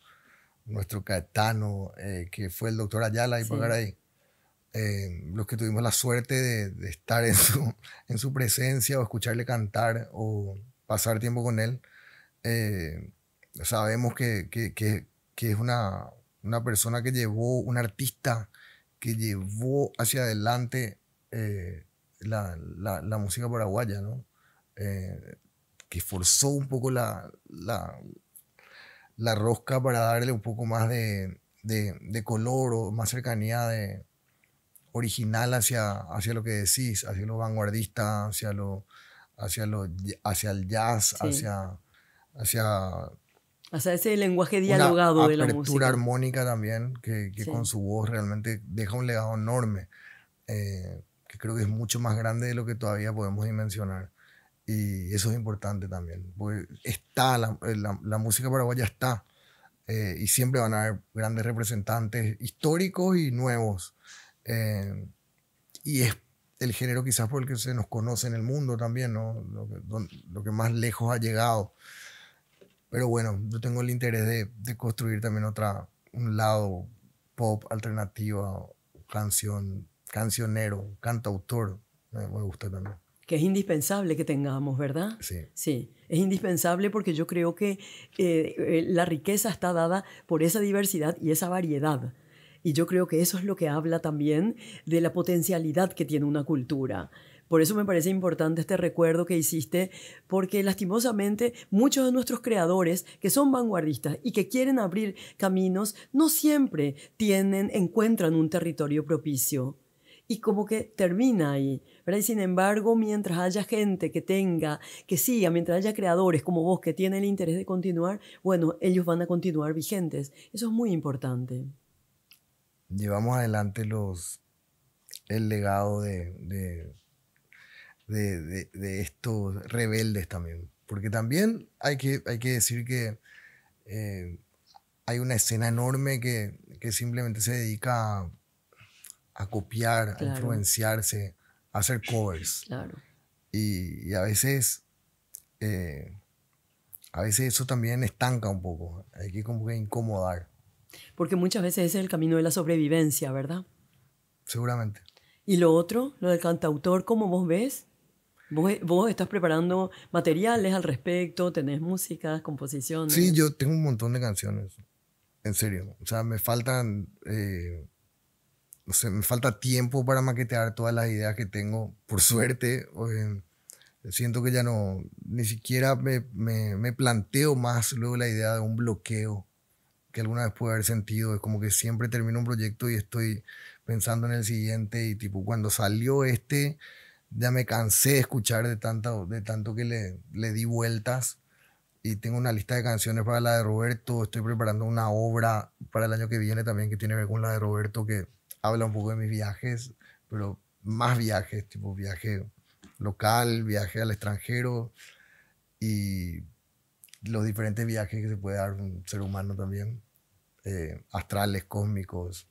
Caetano, que fue el doctor Ayala y Sí. Pagaray. Los que tuvimos la suerte de estar en su presencia, o escucharle cantar, o pasar tiempo con él, sabemos que es una persona que llevó, un artista que llevó hacia adelante la música paraguaya, ¿no? Que forzó un poco la rosca para darle un poco más de color, o más cercanía original hacia lo que decís, hacia lo vanguardista, hacia el jazz, Sí. hacia O sea, ese lenguaje una dialogado de la apertura música. armónica también, que Sí. con su voz realmente deja un legado enorme, que creo que es mucho más grande de lo que todavía podemos dimensionar. Y eso es importante también, porque está la música paraguaya está. y siempre van a haber grandes representantes históricos y nuevos. Y es el género quizás por el que se nos conoce en el mundo también, ¿no? Lo que más lejos ha llegado. Pero bueno, yo tengo el interés de construir también un lado pop, alternativa, cancionero, cantautor. Me gusta también. Que es indispensable que tengamos, ¿verdad? Sí. Sí, es indispensable porque yo creo que la riqueza está dada por esa diversidad y esa variedad. Y yo creo que eso es lo que habla también de la potencialidad que tiene una cultura. Por eso me parece importante este recuerdo que hiciste, porque lastimosamente muchos de nuestros creadores que son vanguardistas y que quieren abrir caminos no siempre encuentran un territorio propicio. Y como que termina ahí, ¿verdad? Y sin embargo, mientras haya gente que siga, mientras haya creadores como vos que tienen el interés de continuar, bueno, ellos van a continuar vigentes. Eso es muy importante. Llevamos adelante el legado de estos rebeldes también. Porque también hay que decir que hay una escena enorme que simplemente se dedica a copiar, Claro. a influenciarse, a hacer covers. Claro. Y a veces eso también estanca un poco. Hay que como que incomodar. Porque muchas veces ese es el camino de la sobrevivencia, ¿verdad? Seguramente. Y lo otro, lo del cantautor, ¿cómo vos ves? ¿Vos estás preparando materiales al respecto? ¿Tenés músicas, composiciones? Sí, yo tengo un montón de canciones. En serio. O sea, me faltan... no sé, me falta tiempo para maquetear todas las ideas que tengo. Por suerte, siento que ya no... Ni siquiera me planteo más luego la idea de un bloqueo que alguna vez pude haber sentido. Es como que siempre termino un proyecto y estoy pensando en el siguiente y tipo cuando salió ya me cansé de escuchar de tanto que le di vueltas y tengo una lista de canciones para la de Roberto. Estoy preparando una obra para el año que viene también que tiene que ver con la de Roberto, que habla un poco de mis viajes, pero más viajes, tipo viaje local, viaje al extranjero y los diferentes viajes que se puede dar un ser humano también, astrales, cósmicos,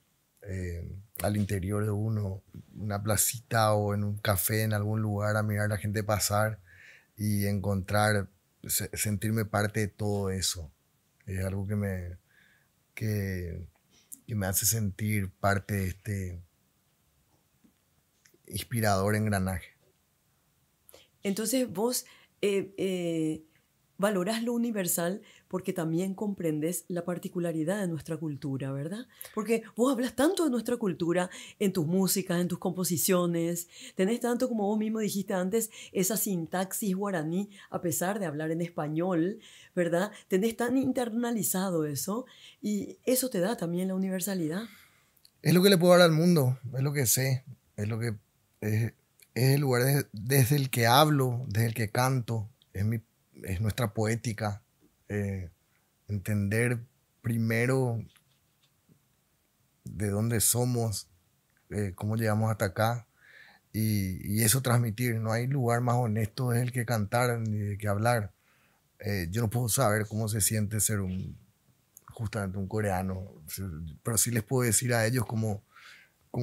al interior de uno, una placita o en un café en algún lugar a mirar a la gente pasar y sentirme parte de todo eso. Es algo que me hace sentir parte de este inspirador engranaje. Entonces vos valorás lo universal porque también comprendes la particularidad de nuestra cultura, ¿verdad? Porque vos hablas tanto de nuestra cultura en tus músicas, en tus composiciones, tenés tanto, como vos mismo dijiste antes, esa sintaxis guaraní, a pesar de hablar en español, ¿verdad? Tenés tan internalizado eso y eso te da también la universalidad. Es lo que le puedo dar al mundo, es lo que sé, es lo que es el lugar desde el que hablo, desde el que canto, es nuestra poética. Entender primero de dónde somos, cómo llegamos hasta acá y eso transmitir. No hay lugar más honesto desde el que cantar ni de que hablar. Yo no puedo saber cómo se siente ser justamente un coreano, pero sí les puedo decir a ellos cómo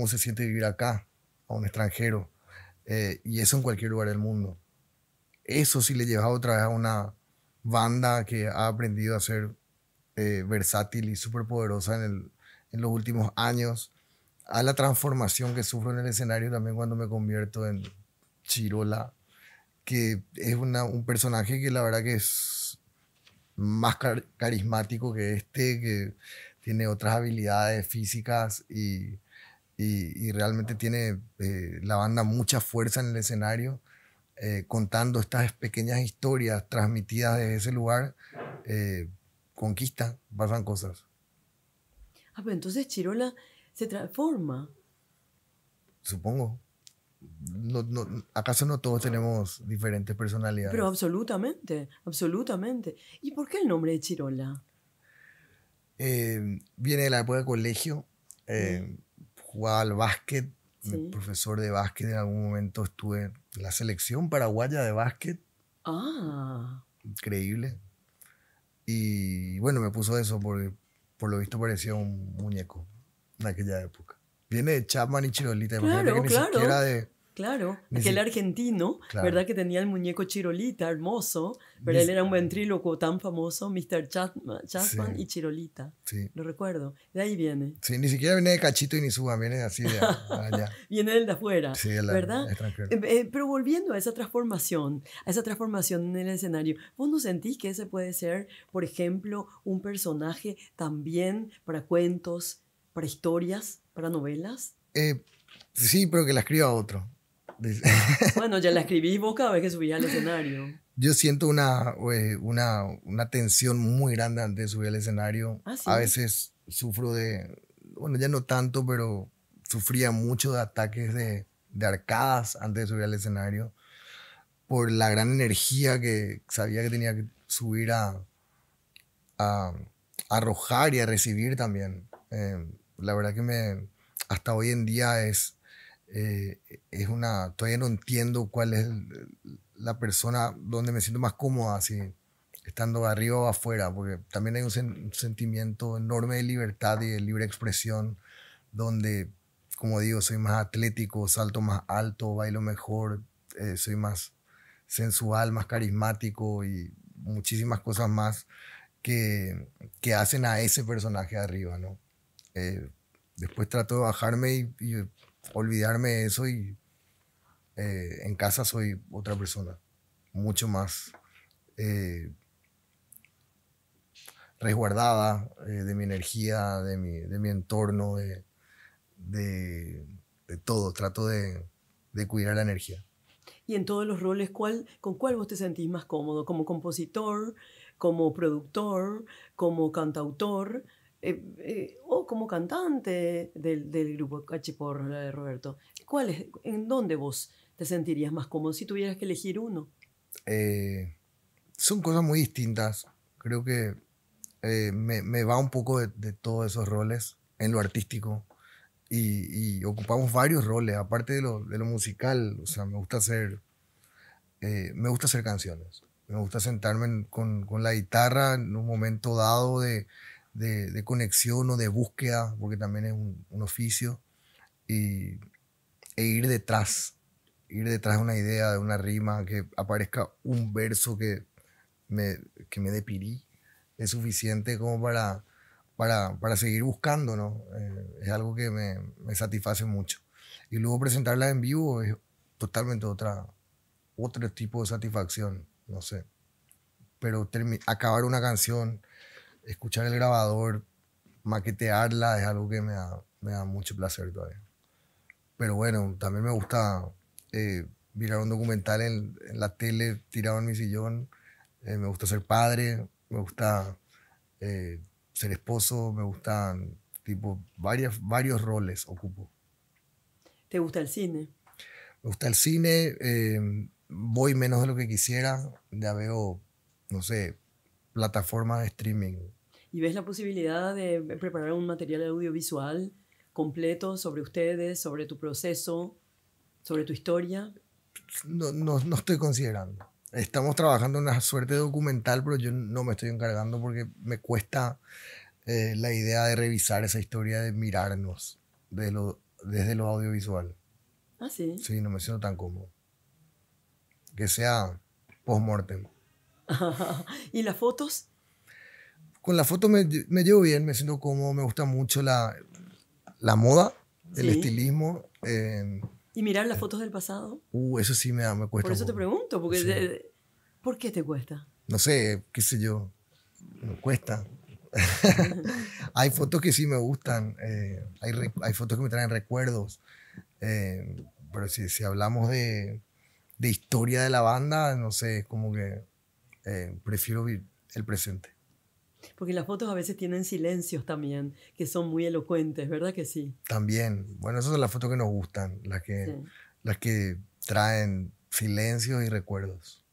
se siente vivir acá, a un extranjero, y eso en cualquier lugar del mundo. Eso sí le lleva otra vez a una banda que ha aprendido a ser versátil y súper poderosa en los últimos años, a la transformación que sufro en el escenario también cuando me convierto en Chirola, que es un personaje que la verdad que es más carismático que que tiene otras habilidades físicas y realmente tiene la banda mucha fuerza en el escenario, contando estas pequeñas historias transmitidas desde ese lugar, conquista, pasan cosas. Ah, pero entonces Chirola se transforma. Supongo. ¿Acaso no todos tenemos diferentes personalidades? Pero absolutamente, absolutamente. ¿Y por qué el nombre de Chirola? Viene de la época de colegio. Jugaba al básquet. Sí. Mi profesor de básquet, en algún momento estuve en la selección paraguaya de básquet. Ah. Increíble. Y bueno, me puso eso porque por lo visto parecía un muñeco en aquella época. Viene de Chapman y Chirolita, imagínate que Claro, ni claro, siquiera de... claro. Ni Aquel si, argentino, claro, ¿verdad? Que tenía el muñeco Chirolita, hermoso, ni pero él si- era un ventrílocuo tan famoso, Mr. sí, Chapman y Chirolita. sí, Lo recuerdo. De ahí viene. sí, ni siquiera viene de Cachito y ni Suba, viene así de allá. Viene del de afuera, Sí, el ¿verdad? extranjero. Pero volviendo a esa transformación en el escenario, ¿vos no sentís que ese puede ser, por ejemplo, un personaje también para cuentos, para historias, para novelas? Eh, sí, pero que la escriba otro. Dice. Bueno, ya la escribís vos cada vez que subís al escenario. Yo siento una tensión muy grande antes de subir al escenario. Ah, A sí. veces sufro de, bueno, ya no tanto, pero sufría mucho de ataques de arcadas antes de subir al escenario por la gran energía que sabía que tenía que subir a arrojar y a recibir también. La verdad que hasta hoy en día eh, todavía no entiendo cuál es la persona donde me siento más cómoda, así, estando arriba o afuera, porque también hay un sentimiento enorme de libertad y de libre expresión, donde, como digo, soy más atlético, salto más alto, bailo mejor, soy más sensual, más carismático y muchísimas cosas más que, que hacen a ese personaje arriba, ¿no? Eh, Después trato de bajarme y olvidarme de eso y en casa soy otra persona, mucho más eh, resguardada de mi energía, de mi entorno, de, de todo. Trato de cuidar la energía. Y en todos los roles, ¿con cuál vos te sentís más cómodo? ¿Como compositor, como productor, como cantautor o como cantante del grupo Cachiporra de Roberto? ¿En dónde vos te sentirías más cómodo si tuvieras que elegir uno? Eh, Son cosas muy distintas. Creo que me va un poco de todos esos roles en lo artístico y ocupamos varios roles, aparte de lo musical. O sea, me gusta hacer canciones. Me gusta sentarme con la guitarra en un momento dado de conexión o de búsqueda, porque también es un oficio, y, e ir detrás de una idea, de una rima, que aparezca un verso que me dé pirí, es suficiente como para seguir buscando, ¿no? Es algo que me satisface mucho. Y luego presentarla en vivo es totalmente otro tipo de satisfacción, no sé. Pero acabar una canción, escuchar el grabador, maquetearla, es algo que me da mucho placer todavía. Pero bueno, también me gusta mirar un documental en la tele tirado en mi sillón. Me gusta ser padre, me gusta ser esposo, me gustan tipo varios roles ocupo. ¿Te gusta el cine? Me gusta el cine, voy menos de lo que quisiera, ya veo, no sé, plataformas de streaming. ¿Y ves la posibilidad de preparar un material audiovisual completo sobre ustedes, sobre tu proceso, sobre tu historia? No estoy considerando. Estamos trabajando en una suerte de documental, pero yo no me estoy encargando porque me cuesta la idea de revisar esa historia, de mirarnos desde lo audiovisual. Ah, sí. Sí, no me siento tan cómodo. Que sea post-mortem. ¿Y las fotos? Con la foto me llevo bien, me siento cómodo, me gusta mucho la moda, el Sí. estilismo. ¿Y mirar las fotos del pasado? Eso sí me Por cuesta un eso te poco. pregunto, porque Sí. ¿por qué te cuesta? No sé, qué sé yo, me cuesta. Hay fotos que sí me gustan, hay fotos que me traen recuerdos, pero si hablamos de historia de la banda, no sé, es como que prefiero el presente. Porque las fotos a veces tienen silencios también, que son muy elocuentes, ¿verdad que sí? También, bueno, esas son las fotos que nos gustan, Sí. las que traen silencios y recuerdos.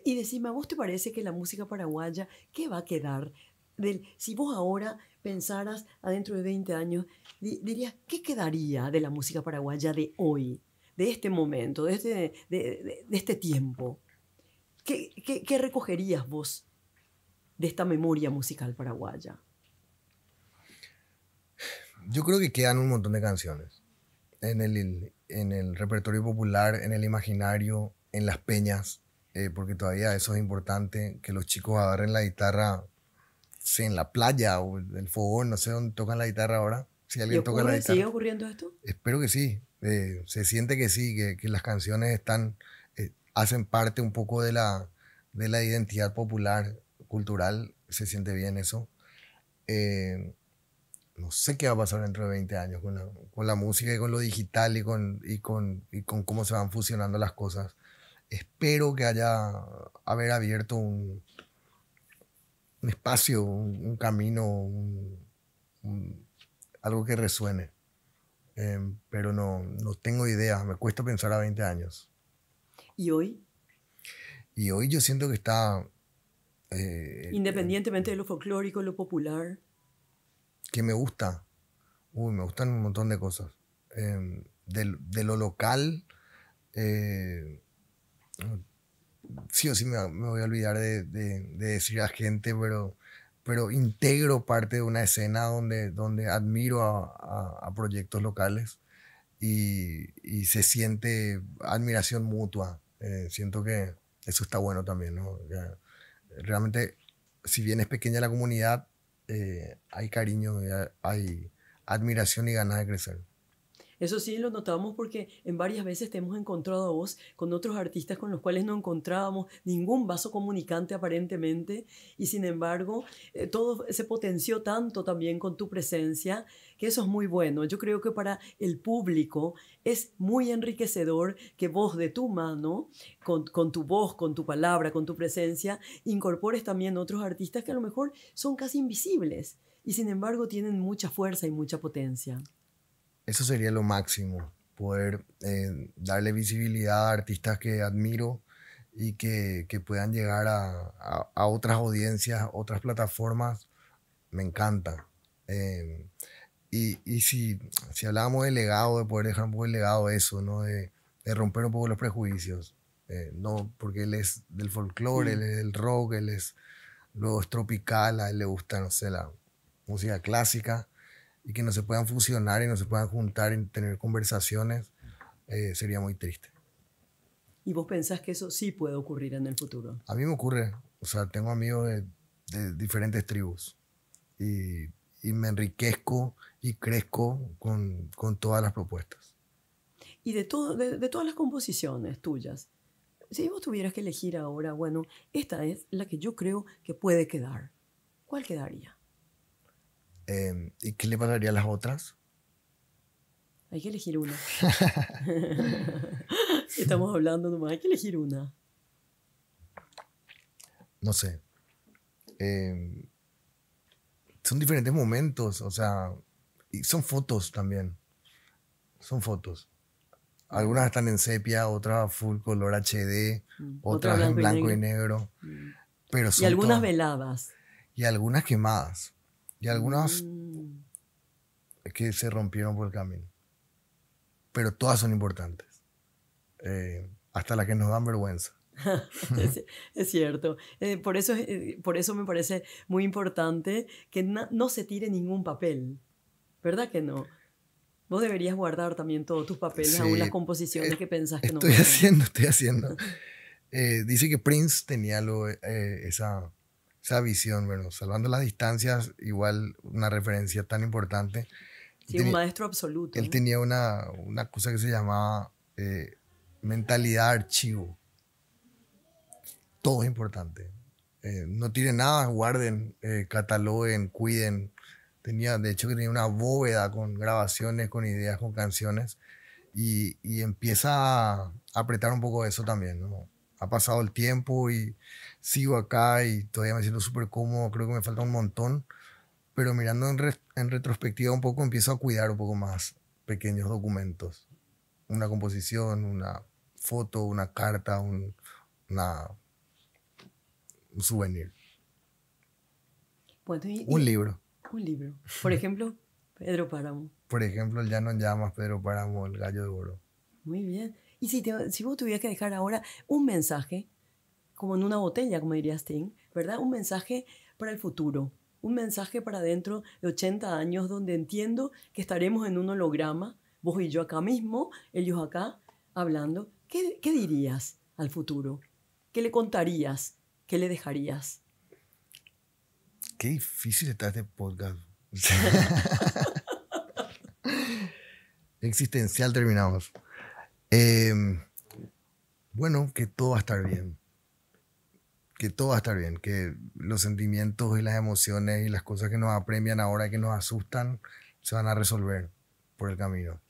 Y decime, ¿a vos te parece que la música paraguaya, qué va a quedar? Si vos ahora pensaras adentro de 20 años, dirías, ¿qué quedaría de la música paraguaya de hoy, de este momento, de este tiempo? ¿Qué recogerías vos? de esta memoria musical paraguaya? Yo creo que quedan un montón de canciones en el repertorio popular, en el imaginario, en las peñas, porque todavía eso es importante, que los chicos agarren la guitarra, sí, en la playa o el fogón, no sé dónde tocan la guitarra ahora. Si ¿Y alguien toca la ocurre, sigue guitarra, ocurriendo esto? espero que sí. Se siente que sí, que las canciones hacen parte un poco de la identidad popular, cultural. Se siente bien eso. Eh, no sé qué va a pasar dentro de 20 años con la música y con lo digital y con cómo se van fusionando las cosas. Espero que haber abierto un espacio, un camino, algo que resuene. Pero no tengo idea, me cuesta pensar a 20 años. ¿Y hoy? Y hoy yo siento que está, Independientemente de lo folclórico, lo popular. que me gusta. Me gustan un montón de cosas. De lo local, eh, sí o sí me voy a olvidar de decir a gente, pero integro parte de una escena donde admiro a proyectos locales y se siente admiración mutua. Siento que eso está bueno también, ¿no? Realmente, si bien es pequeña la comunidad, hay cariño, hay admiración y ganas de crecer. Eso sí lo notamos porque en varias veces te hemos encontrado a vos con otros artistas con los cuales no encontrábamos ningún vaso comunicante aparentemente y sin embargo todo se potenció tanto también con tu presencia que eso es muy bueno. Yo creo que para el público es muy enriquecedor que vos de tu mano, con tu voz, con tu palabra, con tu presencia, incorpores también otros artistas que a lo mejor son casi invisibles y sin embargo tienen mucha fuerza y mucha potencia. Eso sería lo máximo, poder darle visibilidad a artistas que admiro y que puedan llegar a otras audiencias, otras plataformas. Me encanta. Y si hablábamos del legado, de poder dejar un poco el legado de eso, ¿no? De romper un poco los prejuicios. No, porque él es del folclore, él es del rock, luego es tropical, a él le gusta, no sé, la música clásica, y que no se puedan fusionar y no se puedan juntar y tener conversaciones, sería muy triste. ¿Y vos pensás que eso sí puede ocurrir en el futuro? A mí me ocurre, o sea, tengo amigos de diferentes tribus y me enriquezco y crezco con todas las propuestas. Y de todas las composiciones tuyas, si vos tuvieras que elegir ahora, bueno, esta es la que yo creo que puede quedar, ¿cuál quedaría? ¿Y qué le pasaría a las otras? Hay que elegir una. Estamos hablando nomás, hay que elegir una. No sé. Son diferentes momentos, o sea, y son fotos también. Son fotos. Algunas están en sepia, otras full color HD, Otra otras en blanco y blanco y negro. negro. Pero Y son algunas todas. veladas. Y algunas quemadas. Y algunas Mm. que se rompieron por el camino. Pero todas son importantes. Hasta las que nos dan vergüenza. Es cierto. Por eso me parece muy importante que no se tire ningún papel. ¿Verdad que no? Vos deberías guardar también todos tus papeles, aún las Sí, composiciones que pensás que no estoy valen. haciendo. Dice que Prince tenía esa visión, bueno, salvando las distancias, igual una referencia tan importante. Sí, un maestro absoluto. Él tenía una cosa que se llamaba mentalidad archivo. Todo es importante. No tiren nada, guarden, cataloguen, cuiden. De hecho, que tenía una bóveda con grabaciones, con ideas, con canciones. Y empieza a apretar un poco eso también, ¿no? Ha pasado el tiempo y sigo acá y todavía me siento súper cómodo. Creo que me falta un montón. Pero mirando en retrospectiva un poco, empiezo a cuidar un poco más pequeños documentos. Una composición, una foto, una carta, una, un souvenir. Bueno, Un libro. Un libro. Por ejemplo, Pedro Páramo. Por ejemplo, el Ya no llamas, Pedro Páramo, el gallo de oro. Muy bien. Y si vos tuvieras que dejar ahora un mensaje, como en una botella, como diría Sting, ¿verdad? Un mensaje para el futuro. Un mensaje para dentro de 80 años donde entiendo que estaremos en un holograma, vos y yo acá mismo, ellos acá, hablando. ¿Qué dirías al futuro? ¿Qué le contarías? ¿Qué le dejarías? Qué difícil está este podcast. Existencial terminamos. Bueno, que todo va a estar bien. Que todo va a estar bien. Que los sentimientos y las emociones y las cosas que nos apremian ahora, que nos asustan, se van a resolver por el camino.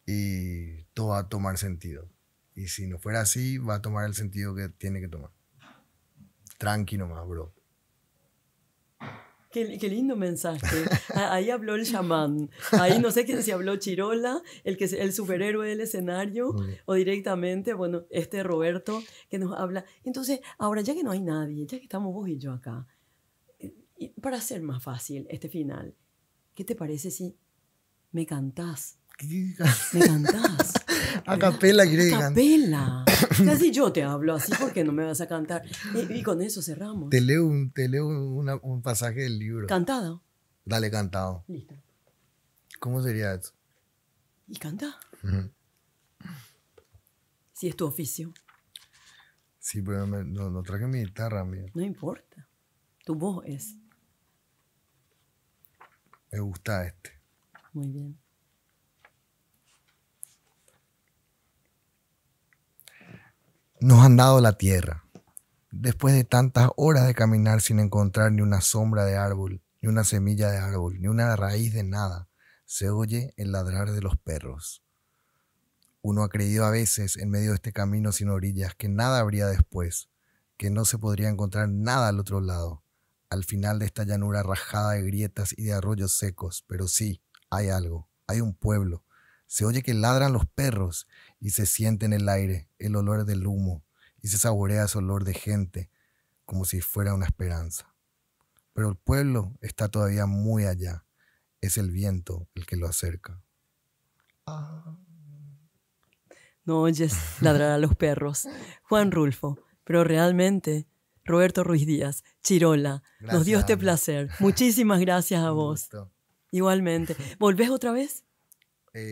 Y todo va a tomar sentido. Y si no fuera así, va a tomar el sentido que tiene que tomar. Tranqui nomás, bro. Qué lindo mensaje. Ahí habló el chamán. Ahí no sé quién si habló Chirola, el superhéroe del escenario, o directamente, bueno, este Roberto que nos habla. Entonces, ahora ya que no hay nadie, ya que estamos vos y yo acá, y para hacer más fácil este final, ¿qué te parece si me cantás? ¿Me cantás? A capela, quiere A capela. Casi yo te hablo así porque no me vas a cantar. Y con eso cerramos. Te leo un pasaje del libro. ¿Cantado? Dale, cantado. Listo. ¿Cómo sería eso? ¿Y canta? Uh-huh. Si es tu oficio. Sí, pero no traje mi guitarra, amigo. No importa. Tu voz es. Me gusta este. Muy bien. Nos han dado la tierra. Después de tantas horas de caminar sin encontrar ni una sombra de árbol, ni una semilla de árbol, ni una raíz de nada, se oye el ladrar de los perros. Uno ha creído a veces, en medio de este camino sin orillas, que nada habría después, que no se podría encontrar nada al otro lado, al final de esta llanura rajada de grietas y de arroyos secos. Pero sí, hay algo, hay un pueblo. Se oye que ladran los perros y se siente en el aire el olor del humo y se saborea ese olor de gente como si fuera una esperanza. Pero el pueblo está todavía muy allá. Es el viento el que lo acerca. No oyes ladrar a los perros. Juan Rulfo, pero realmente Roberto Ruiz Díaz, Chirola, Gracias, nos dio este amigo. placer. Muchísimas gracias a Un vos. gusto. Igualmente. ¿Volvés otra vez?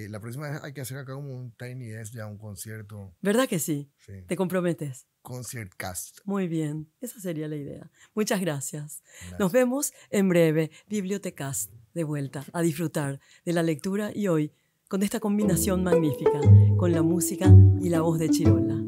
La próxima vez hay que hacer acá como un Tiny Desk, ya un concierto. ¿Verdad que sí? Sí. ¿Te comprometes? Concertcast. Muy bien, esa sería la idea. Muchas gracias. Gracias. Nos vemos en breve. Bibliotecast, de vuelta a disfrutar de la lectura y hoy con esta combinación magnífica con la música y la voz de Chirola.